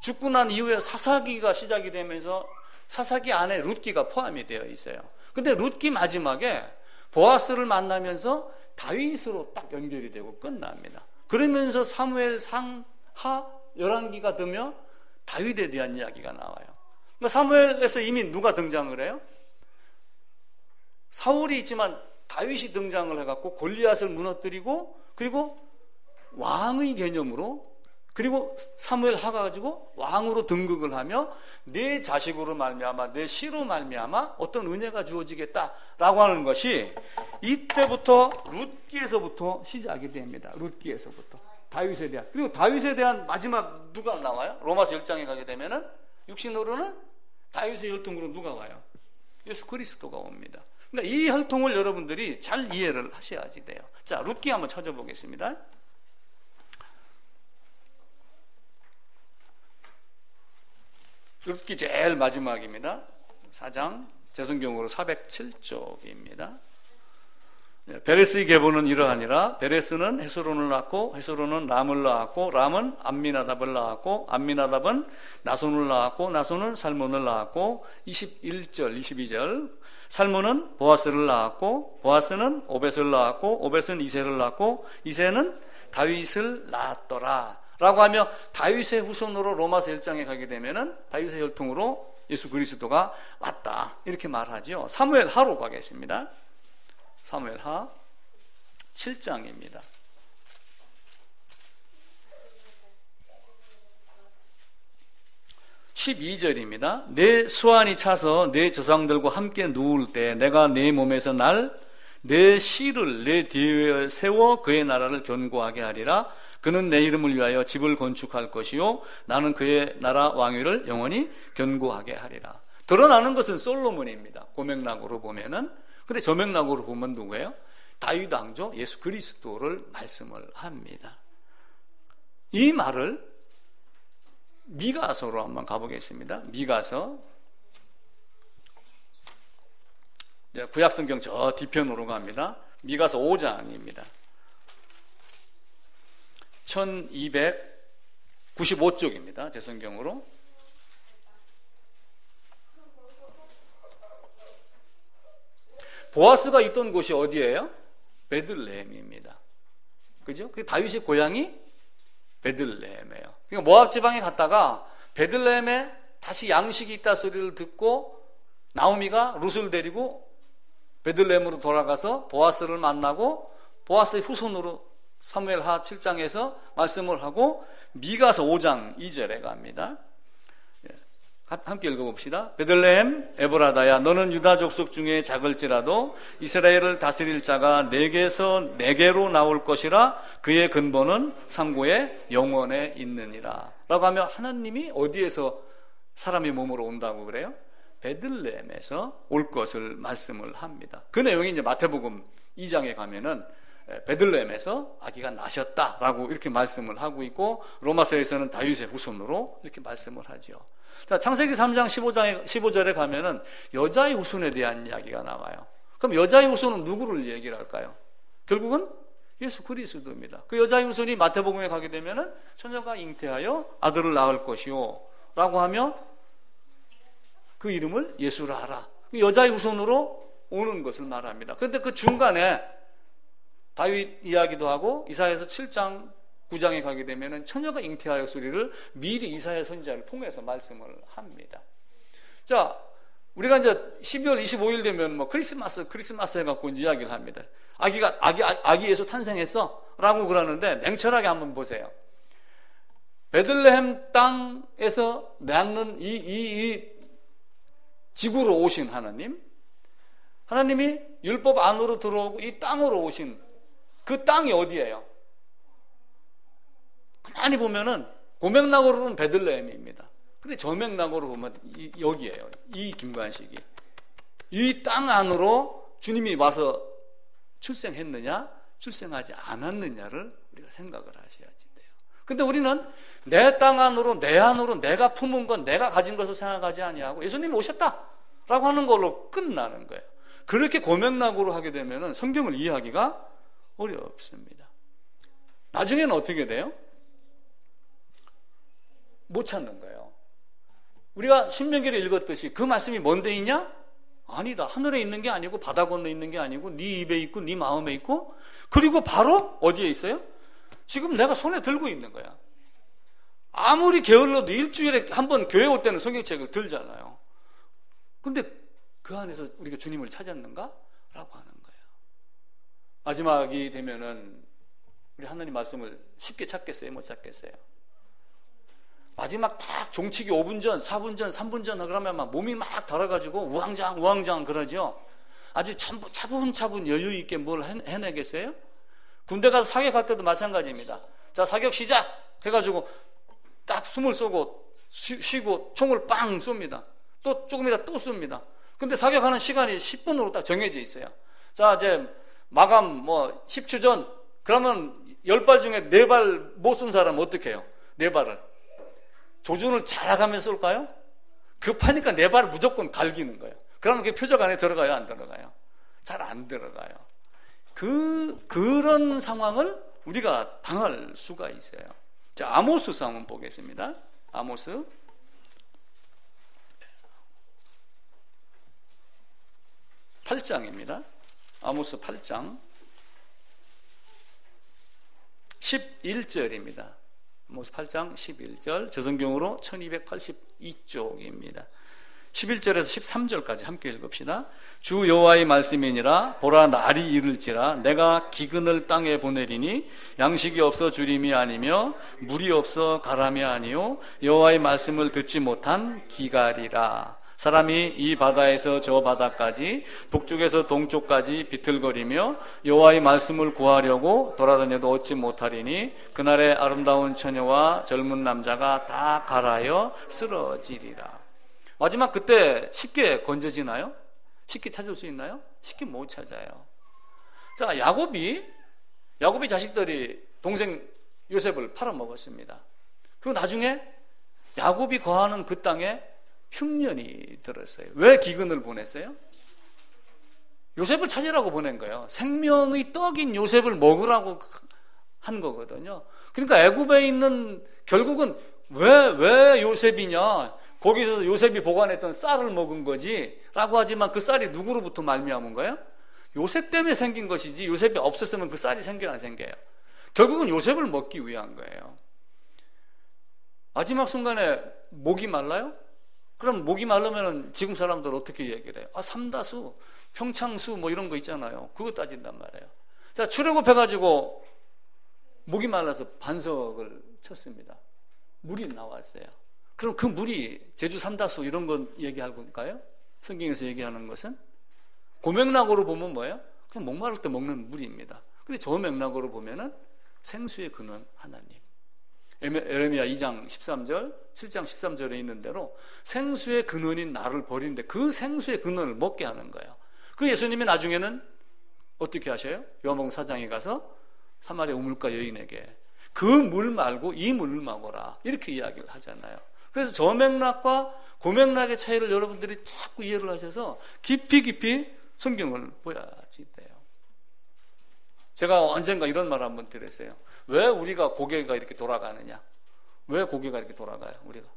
죽고 난 이후에 사사기가 시작이 되면서 사사기 안에 룻기가 포함이 되어 있어요. 근데 룻기 마지막에 보아스를 만나면서 다윗으로 딱 연결이 되고 끝납니다. 그러면서 사무엘 상하 열왕기가 되며 다윗에 대한 이야기가 나와요. 그러니까 사무엘에서 이미 누가 등장을 해요? 사울이 있지만 다윗이 등장을 해갖고 골리앗을 무너뜨리고 그리고 왕의 개념으로 그리고 사무엘 하가 가지고 왕으로 등극을 하며 내 자식으로 말미암아 내 씨로 말미암아 어떤 은혜가 주어지겠다라고 하는 것이 이때부터 룻기에서부터 시작이 됩니다. 룻기에서부터 다윗에 대한 그리고 다윗에 대한 마지막 누가 나와요? 로마서 1장에 가게 되면은 육신으로는 다윗의 혈통으로 누가 와요? 예수 그리스도가 옵니다. 그러니까 이 혈통을 여러분들이 잘 이해를 하셔야지 돼요. 자, 룻기 한번 찾아보겠습니다. 룻기 제일 마지막입니다. 4장 제 성경으로 407쪽입니다. 베레스의 계보는 이러하니라. 베레스는 헤스론을 낳고 헤스론은 람을 낳았고 람은 암미나답을 낳았고 암미나답은 나손을 낳았고 나손은 살몬을 낳았고 21절 22절 살문은 보아스를 낳았고 보아스는 오벳을 낳았고 오벳은 이새를 낳았고 이새는 다윗을 낳았더라 라고 하며 다윗의 후손으로 로마서 1장에 가게 되면은 다윗의 혈통으로 예수 그리스도가 왔다 이렇게 말하죠. 사무엘하로 가겠습니다. 사무엘하 7장입니다. 12절입니다. 내 수완이 차서 내 조상들과 함께 누울 때 내가 내 몸에서 내 씨를 내 뒤에 세워 그의 나라를 견고하게 하리라. 그는 내 이름을 위하여 집을 건축할 것이요 나는 그의 나라 왕위를 영원히 견고하게 하리라. 드러나는 것은 솔로몬입니다. 고맥락으로 보면은. 근데 저맥락으로 보면 누구예요? 다윗 왕조 예수 그리스도를 말씀을 합니다. 이 말을 미가서로 한번 가보겠습니다. 미가서 구약성경 저 뒤편으로 갑니다. 미가서 5장입니다. 1295쪽입니다. 제 성경으로. 보아스가 있던 곳이 어디예요? 베들레헴입니다. 그죠? 그 다윗의 고향이 베들레헴이에요. 그러니까 모압 지방에 갔다가 베들레헴에 다시 양식이 있다 소리를 듣고 나오미가 룻을 데리고 베들레헴으로 돌아가서 보아스를 만나고 보아스의 후손으로 사무엘하 7장에서 말씀을 하고 미가서 5장 2절에 갑니다. 함께 읽어봅시다. 베들레헴 에브라다야 너는 유다 족속 중에 작을지라도 이스라엘을 다스릴 자가 내게로 나올 것이라. 그의 근본은 상고의 영원에 있느니라 라고 하며 하나님이 어디에서 사람의 몸으로 온다고 그래요? 베들레헴에서 올 것을 말씀을 합니다. 그 내용이 이제 마태복음 2장에 가면은 베들레헴에서 아기가 나셨다라고 이렇게 말씀을 하고 있고, 로마서에서는 다윗의 후손으로 이렇게 말씀을 하죠. 자, 창세기 3장 15절에 가면은 여자의 후손에 대한 이야기가 나와요. 그럼 여자의 후손은 누구를 얘기를 할까요? 결국은 예수 그리스도입니다. 그 여자의 후손이 마태복음에 가게 되면은 처녀가 잉태하여 아들을 낳을 것이요 라고 하며 그 이름을 예수라 하라. 그 여자의 후손으로 오는 것을 말합니다. 그런데 그 중간에 다윗 이야기도 하고 이사야서 7장 9장에 가게 되면은 처녀가 잉태하여 소리를 미리 이사야 선지자를 통해서 말씀을 합니다. 자, 우리가 이제 12월 25일 되면 뭐 크리스마스 해갖고 이제 이야기를 합니다. 아기 예수 탄생했어라고 그러는데 냉철하게 한번 보세요. 베들레헴 땅에서 낳는 이 지구로 오신 하나님이 율법 안으로 들어오고 이 땅으로 오신 그 땅이 어디예요? 가만히 보면은 고맥락으로는 베들레헴입니다. 근데 저맥락으로 보면 여기예요. 이 김관식이 이 땅 안으로 주님이 와서 출생했느냐 출생하지 않았느냐를 우리가 생각을 하셔야지 돼요. 근데 우리는 내 땅 안으로 내 안으로 내가 품은 건 내가 가진 것을 생각하지 아니하고 예수님이 오셨다라고 하는 걸로 끝나는 거예요. 그렇게 고맥락으로 하게 되면은 성경을 이해하기가 어렵습니다. 나중에는 어떻게 돼요? 못 찾는 거예요. 우리가 신명기를 읽었듯이 그 말씀이 뭔데 있냐? 아니다. 하늘에 있는 게 아니고 바다 건너 있는 게 아니고 네 입에 있고 네 마음에 있고 그리고 바로 어디에 있어요? 지금 내가 손에 들고 있는 거야. 아무리 게을러도 일주일에 한 번 교회 올 때는 성경책을 들잖아요. 근데 그 안에서 우리가 주님을 찾았는가? 라고 하는 거예요. 마지막이 되면은 우리 하나님 말씀을 쉽게 찾겠어요? 못 찾겠어요? 마지막 딱 종치기 5분 전, 4분 전, 3분 전 그러면 막 몸이 막 달아가지고 우왕좌왕 그러죠. 아주 차분차분 여유 있게 뭘 해내겠어요? 군대 가서 사격할 때도 마찬가지입니다. 자, 사격 시작 해가지고 딱 숨을 쏘고 쉬고 총을 빵 쏩니다. 또 조금 있다 또 쏩니다. 근데 사격하는 시간이 10분으로 딱 정해져 있어요. 자, 이제 마감 10초 전 그러면 10발 중에 4발 못 쏜 사람은 어떻게 해요? 4발을 조준을 잘하면서 쏠까요? 급하니까 4발을 무조건 갈기는 거예요. 그러면 그 표적 안에 들어가요? 안 들어가요? 잘 안 들어가요. 그런 상황을 우리가 당할 수가 있어요. 자, 아모스서 한번 보겠습니다. 아모스 8장입니다. 아모스 8장 11절입니다. 아모스 8장 11절, 저 성경으로 1282쪽입니다. 11절에서 13절까지 함께 읽읍시다. 주 여호와의 말씀이니라. 보라, 날이 이를지라 내가 기근을 땅에 보내리니 양식이 없어 주림이 아니며 물이 없어 가람이 아니요 여호와의 말씀을 듣지 못한 기갈이라. 사람이 이 바다에서 저 바다까지 북쪽에서 동쪽까지 비틀거리며 여호와의 말씀을 구하려고 돌아다녀도 얻지 못하리니 그날에 아름다운 처녀와 젊은 남자가 다 갈아여 쓰러지리라. 마지막 그때 쉽게 건져지나요? 쉽게 찾을 수 있나요? 쉽게 못 찾아요. 자, 야곱이 자식들이 동생 요셉을 팔아먹었습니다. 그리고 나중에 야곱이 거하는 그 땅에 흉년이 들었어요. 왜 기근을 보냈어요? 요셉을 찾으라고 보낸 거예요. 생명의 떡인 요셉을 먹으라고 한 거거든요. 그러니까 애굽에 있는, 결국은 왜 요셉이냐? 거기서 요셉이 보관했던 쌀을 먹은 거지 라고 하지만 그 쌀이 누구로부터 말미암은 거예요? 요셉 때문에 생긴 것이지 요셉이 없었으면 그 쌀이 생겨나 안 생겨요? 결국은 요셉을 먹기 위한 거예요. 마지막 순간에 목이 말라요? 그럼 목이 마르면 지금 사람들 어떻게 얘기를 해요? 삼다수, 평창수 뭐 이런 거 있잖아요. 그거 따진단 말이에요. 자, 출애굽해가지고 목이 말라서 반석을 쳤습니다. 물이 나왔어요. 그럼 그 물이 제주 삼다수 이런 건 얘기할 건가요? 성경에서 얘기하는 것은 그 맥락으로 보면 뭐예요? 그냥 목마를 때 먹는 물입니다. 근데 저 맥락으로 보면은 생수의 근원 하나님. 에레미야 2장 13절, 7장 13절에 있는 대로 생수의 근원인 나를 버리는데 그 생수의 근원을 먹게 하는 거예요. 그 예수님이 나중에는 어떻게 하셔요? 요한복음 4장에 가서 사마리아 우물가 여인에게 그 물 말고 이 물을 먹어라 이렇게 이야기를 하잖아요. 그래서 저 맥락과 그 맥락의 차이를 여러분들이 자꾸 이해를 하셔서 깊이 성경을 보야지 돼요. 제가 언젠가 이런 말 한번 드렸어요. 왜 우리가 고개가 이렇게 돌아가느냐? 왜 고개가 이렇게 돌아가요? 우리가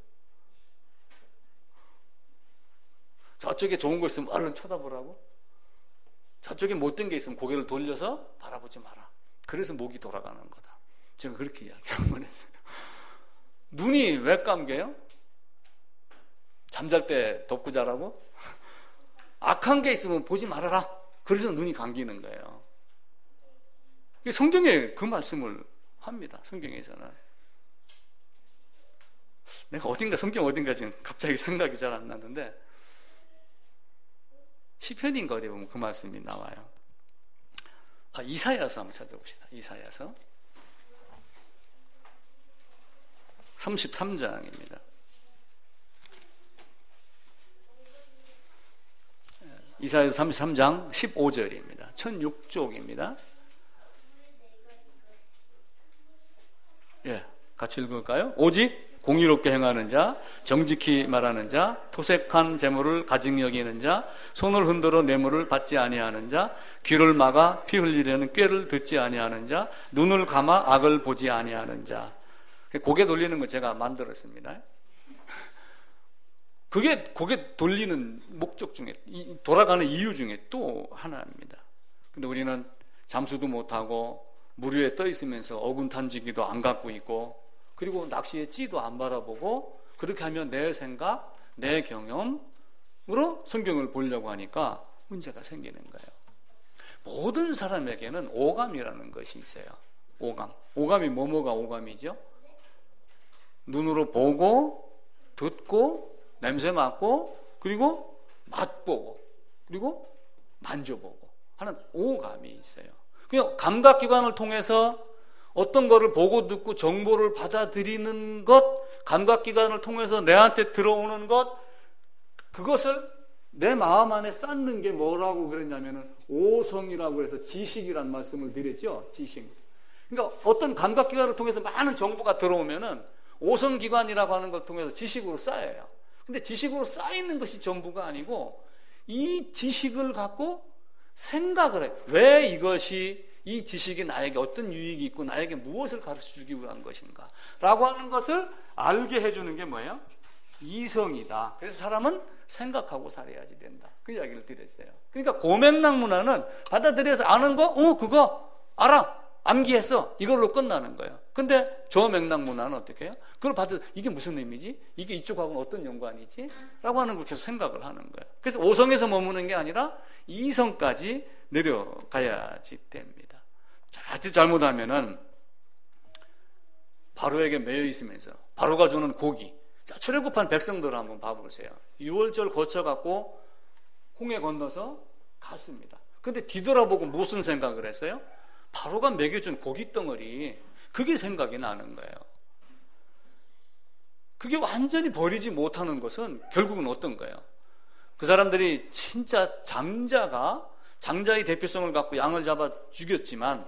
저쪽에 좋은 거 있으면 얼른 쳐다보라고, 저쪽에 못된 게 있으면 고개를 돌려서 바라보지 마라. 그래서 목이 돌아가는 거다. 제가 그렇게 이야기 한번 했어요. 눈이 왜 감겨요? 잠잘 때 덮고 자라고? 악한 게 있으면 보지 말아라. 그래서 눈이 감기는 거예요. 성경에 그 말씀을 합니다. 성경에서는. 내가 성경 어딘가 지금 갑자기 생각이 잘 안 나는데 시편인가 어디 보면 그 말씀이 나와요. 이사야서 한번 찾아봅시다. 이사야서 33장입니다. 이사야서 33장 15절입니다. 1006쪽입니다. 예, 같이 읽을까요? 오직 공의롭게 행하는 자, 정직히 말하는 자, 토색한 재물을 가증 여기는 자, 손을 흔들어 뇌물을 받지 아니하는 자, 귀를 막아 피 흘리려는 꾀를 듣지 아니하는 자, 눈을 감아 악을 보지 아니하는 자. 고개 돌리는 거 제가 만들었습니다. 그게 고개 돌리는 목적 중에, 돌아가는 이유 중에 또 하나입니다. 근데 우리는 잠수도 못하고 물 위에 떠 있으면서 어군탄지기도 안 갖고 있고, 그리고 낚시에 찌도 안 바라보고, 그렇게 하면 내 생각, 내 경험으로 성경을 보려고 하니까 문제가 생기는 거예요. 모든 사람에게는 오감이라는 것이 있어요. 오감이 뭐가 오감이죠? 눈으로 보고, 듣고, 냄새 맡고, 그리고 맛보고, 그리고 만져보고 하는 오감이 있어요. 그냥 감각기관을 통해서 어떤 거를 보고 듣고 정보를 받아들이는 것, 감각기관을 통해서 내한테 들어오는 것, 그것을 내 마음 안에 쌓는 게 뭐라고 그랬냐면은 오성이라고 해서 지식이란 말씀을 드렸죠. 지식. 그러니까 어떤 감각기관을 통해서 많은 정보가 들어오면은 오성기관이라고 하는 걸 통해서 지식으로 쌓여요. 근데 지식으로 쌓이는 것이 전부가 아니고 이 지식을 갖고 생각을 해요. 왜 이 지식이 나에게 어떤 유익이 있고 나에게 무엇을 가르쳐 주기 위한 것인가 라고 하는 것을 알게 해주는 게 뭐예요? 이성이다. 그래서 사람은 생각하고 살아야지 된다. 그 이야기를 드렸어요. 그러니까 고맥락 문화는 받아들여서 아는 거, 그거 알아. 암기했어. 이걸로 끝나는 거예요. 근데 저맥락 문화는 어떻게 해요? 그걸 이게 무슨 의미지? 이게 이쪽하고는 어떤 연관이지? 라고 하는 걸 계속 생각을 하는 거예요. 그래서 오성에서 머무는 게 아니라 이성까지 내려가야지 됩니다. 자칫 잘못하면은 바로에게 매여 있으면서 바로가 주는 고기. 자, 출애굽한 백성들을 한번 봐보세요. 6월절 거쳐갖고 홍해 건너서 갔습니다. 근데 뒤돌아보고 무슨 생각을 했어요? 바로가 먹여준 고기 덩어리, 그게 생각이 나는 거예요. 그게 완전히 버리지 못하는 것은 결국은 어떤 거예요? 그 사람들이 진짜 장자의 대표성을 갖고 양을 잡아 죽였지만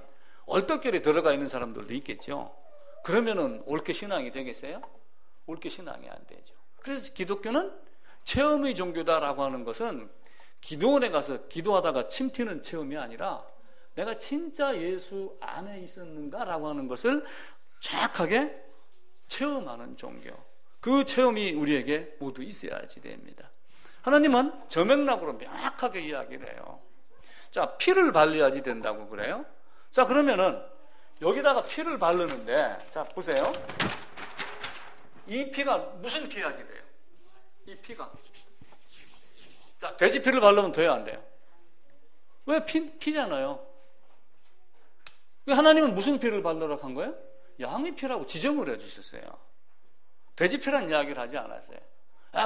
얼떨결에 들어가 있는 사람들도 있겠죠. 그러면은 옳게 신앙이 되겠어요? 옳게 신앙이 안 되죠. 그래서 기독교는 체험의 종교다라고 하는 것은 기도원에 가서 기도하다가 침 튀는 체험이 아니라 내가 진짜 예수 안에 있었는가라고 하는 것을 정확하게 체험하는 종교. 그 체험이 우리에게 모두 있어야지 됩니다. 하나님은 저맥락으로 명확하게 이야기를 해요. 자, 피를 발라야지 된다고 그래요. 자, 그러면은 여기다가 피를 바르는데, 자, 보세요. 이 피가 무슨 피야지 돼요? 이 피가. 자, 돼지 피를 바르면 돼요, 안 돼요? 왜 피잖아요. 왜 하나님은 무슨 피를 바르라고 한 거예요? 양의 피라고 지정을 해주셨어요. 돼지 피란 이야기를 하지 않았어요.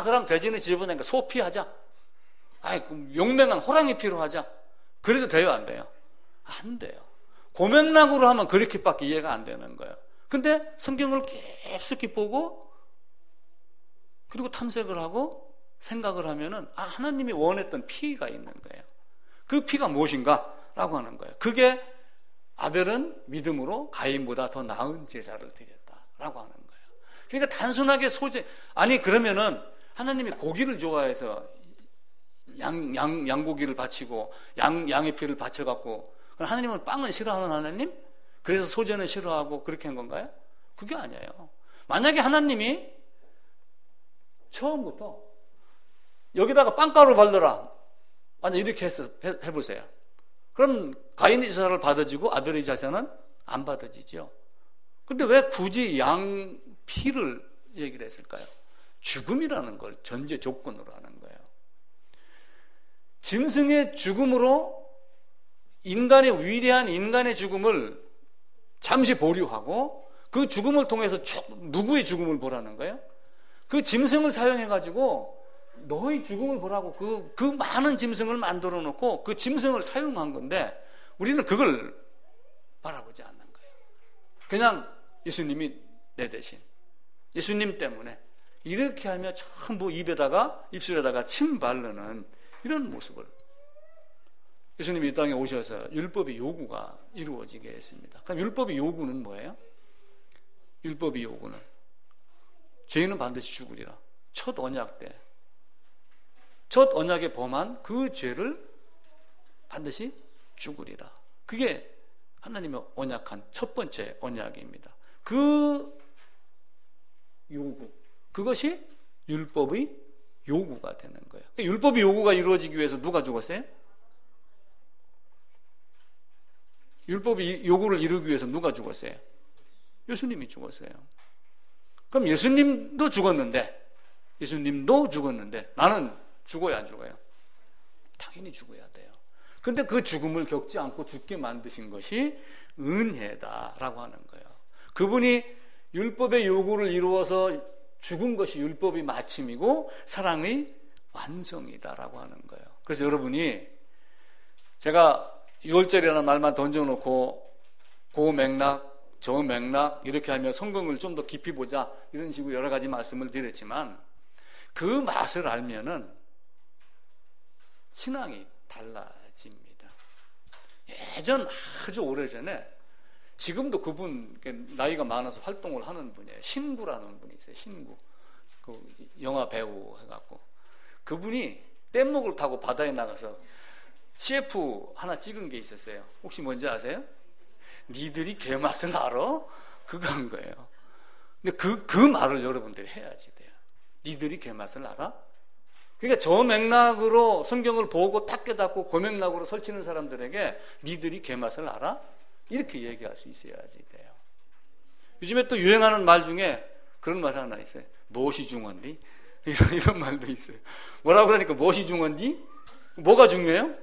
그럼 돼지는 지저분하니까 소 피 하자. 그럼 용맹한 호랑이 피로 하자. 그래도 돼요, 안 돼요? 안 돼요. 고맥락으로 하면 그렇게밖에 이해가 안 되는 거예요. 근데 성경을 깊숙이 보고 그리고 탐색을 하고 생각을 하면은 하나님이 원했던 피가 있는 거예요. 그 피가 무엇인가? 라고 하는 거예요. 그게 아벨은 믿음으로 가인보다 더 나은 제사를 드렸다라고 하는 거예요. 그러니까 단순하게 그러면은 하나님이 고기를 좋아해서 양고기를 바치고 양의 피를 바쳐갖고 하나님은 빵은 싫어하는 하나님? 그래서 소재는 싫어하고 그렇게 한 건가요? 그게 아니에요. 만약에 하나님이 처음부터 여기다가 빵가루 발라라, 완전 이렇게 해보세요. 그럼 가인의 제사를 받아지고 아벨의 제사는 안 받아지죠. 근데 왜 굳이 양 피를 얘기를 했을까요? 죽음이라는 걸 전제 조건으로 하는 거예요. 짐승의 죽음으로 위대한 인간의 죽음을 잠시 보류하고 그 죽음을 통해서 누구의 죽음을 보라는 거예요? 그 짐승을 사용해가지고 너의 죽음을 보라고 그 많은 짐승을 만들어 놓고 그 짐승을 사용한 건데 우리는 그걸 바라보지 않는 거예요. 그냥 예수님이 내 대신, 예수님 때문에 이렇게 하며 전부 입술에다가 침 바르는 이런 모습을, 예수님이 이 땅에 오셔서 율법의 요구가 이루어지게 했습니다. 그럼 율법의 요구는 뭐예요? 율법의 요구는 죄인은 반드시 죽으리라. 첫 언약 때 첫 언약에 범한 그 죄를 반드시 죽으리라. 그게 하나님의 언약한 첫 번째 언약입니다. 그 요구, 그것이 율법의 요구가 되는 거예요. 율법의 요구가 이루어지기 위해서 누가 죽었어요? 율법의 요구를 이루기 위해서 누가 죽었어요? 예수님이 죽었어요. 그럼 예수님도 죽었는데 나는 죽어야 안 죽어요? 당연히 죽어야 돼요. 근데 그 죽음을 겪지 않고 죽게 만드신 것이 은혜다라고 하는 거예요. 그분이 율법의 요구를 이루어서 죽은 것이 율법의 마침이고 사랑의 완성이다라고 하는 거예요. 그래서 여러분이, 제가 6월절이라는 말만 던져놓고 그 맥락, 저 맥락 이렇게 하며 성경을 좀 더 깊이 보자 이런 식으로 여러 가지 말씀을 드렸지만 그 맛을 알면은 신앙이 달라집니다. 아주 오래전에, 지금도 그분 나이가 많아서 활동을 하는 분이에요. 신구라는 분이 있어요. 신구, 그 영화 배우 해갖고 그분이 뗏목을 타고 바다에 나가서 CF 하나 찍은 게 있었어요. 혹시 뭔지 아세요? 니들이 개맛을 알아? 그거 한 거예요. 근데 그 말을 여러분들이 해야지 돼요. 니들이 개맛을 알아? 그러니까 저 맥락으로 성경을 보고 딱 깨닫고 그 맥락으로 설치는 사람들에게 니들이 개맛을 알아? 이렇게 얘기할 수 있어야지 돼요. 요즘에 또 유행하는 말 중에 그런 말 하나 있어요. 무엇이 중요한디? 이런 말도 있어요. 뭐라고 그러니까 무엇이 중요한디? 뭐가 중요해요?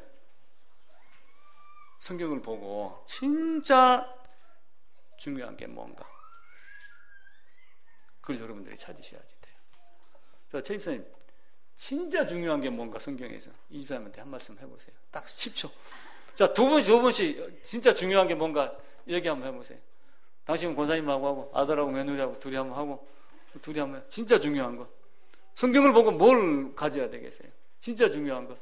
성경을 보고 진짜 중요한 게 뭔가, 그걸 여러분들이 찾으셔야지 돼요. 자, 최 집사님, 진짜 중요한 게 뭔가 성경에서 이 집사님한테 한 말씀 해보세요. 딱 10초. 자, 두 분씩 진짜 중요한 게 뭔가 얘기 한번 해보세요. 당신은 권사님하고 하고 아들하고 며느리하고 둘이 한번 하고 둘이 한번 진짜 중요한 거. 성경을 보고 뭘 가져야 되겠어요? 진짜 중요한 거.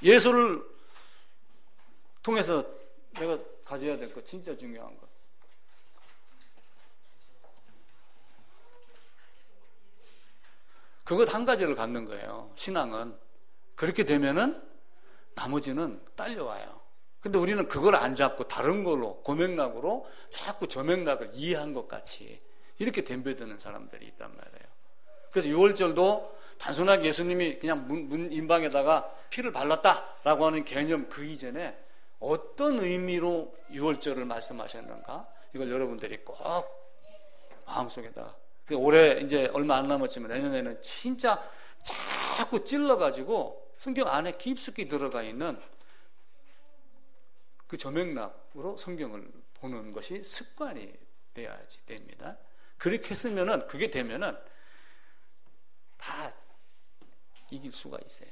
예수를 통해서 내가 가져야 될 거, 진짜 중요한 거. 그것 한 가지를 갖는 거예요. 신앙은. 그렇게 되면은 나머지는 딸려와요. 근데 우리는 그걸 안 잡고 다른 걸로, 고맥락으로 자꾸 저 맥락을 이해한 것 같이 이렇게 덤벼드는 사람들이 있단 말이에요. 그래서 유월절도 단순하게 예수님이 그냥 문 인방에다가 피를 발랐다라고 하는 개념 그 이전에 어떤 의미로 유월절을 말씀하셨는가, 이걸 여러분들이 꼭 마음속에다가, 올해 이제 얼마 안 남았지만 내년에는 진짜 자꾸 찔러가지고 성경 안에 깊숙이 들어가 있는 그 저맥락으로 성경을 보는 것이 습관이 되어야지 됩니다. 그렇게 했으면은, 그게 되면은 다 이길 수가 있어요.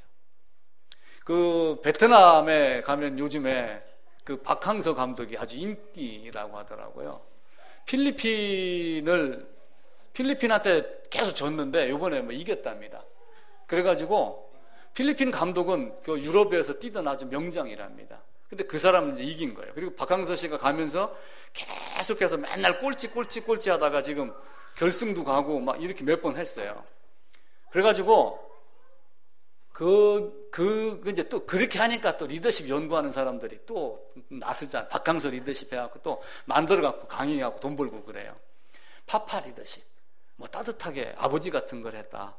그 베트남에 가면 요즘에 그 박항서 감독이 아주 인기라고 하더라고요. 필리핀한테 계속 졌는데 이번에 뭐 이겼답니다. 그래가지고 필리핀 감독은 그 유럽에서 뛰던 아주 명장이랍니다. 근데 그 사람은 이제 이긴 거예요. 그리고 박항서 씨가 가면서 계속해서 맨날 꼴찌 하다가 지금 결승도 가고 막 이렇게 몇 번 했어요. 그래가지고 이제 또 그렇게 하니까 또 리더십 연구하는 사람들이 또 나서잖아. 박항서 리더십 해갖고 또 만들어갖고 강의하고 돈 벌고 그래요. 파파 리더십. 뭐 따뜻하게 아버지 같은 걸 했다.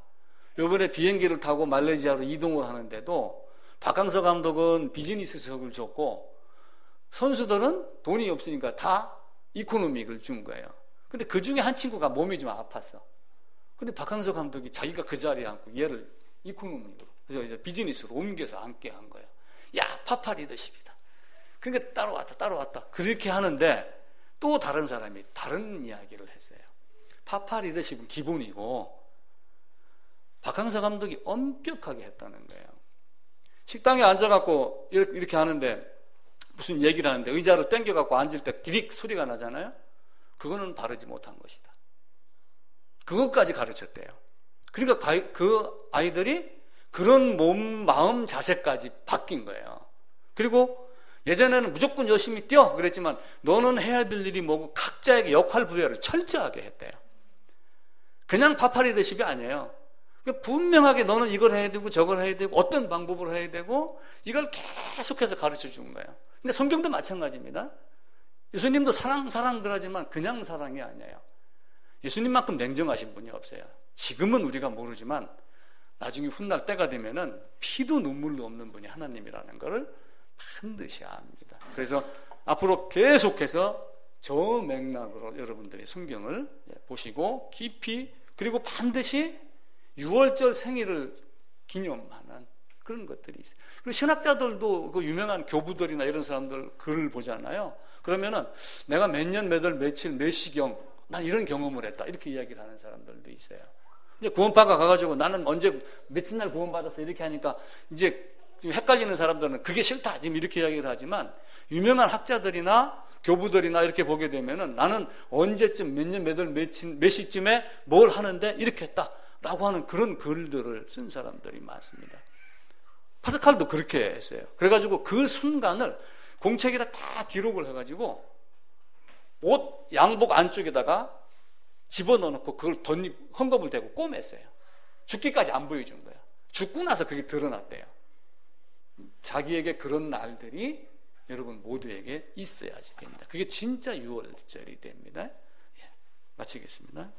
요번에 비행기를 타고 말레이시아로 이동을 하는데도 박항서 감독은 비즈니스석을 줬고 선수들은 돈이 없으니까 다 이코노믹을 준 거예요. 근데 그 중에 한 친구가 몸이 좀 아팠어. 근데 박항서 감독이 자기가 그 자리에 앉고 얘를 이코노믹으로, 그래서 이제 비즈니스로 옮겨서 앉게 한 거예요. 야, 파파 리더십이다. 그러니까 따라왔다. 그렇게 하는데 또 다른 사람이 다른 이야기를 했어요. 파파 리더십은 기본이고 박항서 감독이 엄격하게 했다는 거예요. 식당에 앉아갖고 이렇게 하는데 무슨 얘기를 하는데 의자로 당겨갖고 앉을 때 기릭 소리가 나잖아요. 그거는 바르지 못한 것이다. 그것까지 가르쳤대요. 그러니까 그 아이들이 그런 몸, 마음, 자세까지 바뀐 거예요. 그리고 예전에는 무조건 열심히 뛰어 그랬지만 너는 해야 될 일이 뭐고 각자에게 역할 부여를 철저하게 했대요. 그냥 파파 리더십이 아니에요. 분명하게 너는 이걸 해야 되고 저걸 해야 되고 어떤 방법으로 해야 되고 이걸 계속해서 가르쳐 준 거예요. 근데 성경도 마찬가지입니다. 예수님도 사랑 그러지만 그냥 사랑이 아니에요. 예수님만큼 냉정하신 분이 없어요. 지금은 우리가 모르지만 나중에 훗날 때가 되면은 피도 눈물도 없는 분이 하나님이라는 것을 반드시 압니다. 그래서 앞으로 계속해서 저 맥락으로 여러분들이 성경을 보시고 깊이, 그리고 반드시 6월절 생일을 기념하는 그런 것들이 있어요. 그리고 신학자들도 그 유명한 교부들이나 이런 사람들 글을 보잖아요. 그러면은 내가 몇 년, 몇 월, 며칠, 몇 시경 난 이런 경험을 했다, 이렇게 이야기를 하는 사람들도 있어요. 이제 구원파가 가가지고 나는 언제 며칠 날 구원받았어 이렇게 하니까 이제 헷갈리는 사람들은 그게 싫다 지금 이렇게 이야기를 하지만, 유명한 학자들이나 교부들이나 이렇게 보게 되면은 나는 언제쯤 몇 년, 몇 월, 몇 시쯤에 뭘 하는데 이렇게 했다라고 하는 그런 글들을 쓴 사람들이 많습니다. 파스칼도 그렇게 했어요. 그래가지고 그 순간을 공책에다 다 기록을 해가지고 옷 양복 안쪽에다가 집어넣어놓고 그걸 헝겊을 대고 꼬맸어요. 죽기까지 안 보여준 거예요. 죽고 나서 그게 드러났대요. 자기에게 그런 날들이 여러분 모두에게 있어야지 됩니다. 그게 진짜 6월절이 됩니다. 마치겠습니다.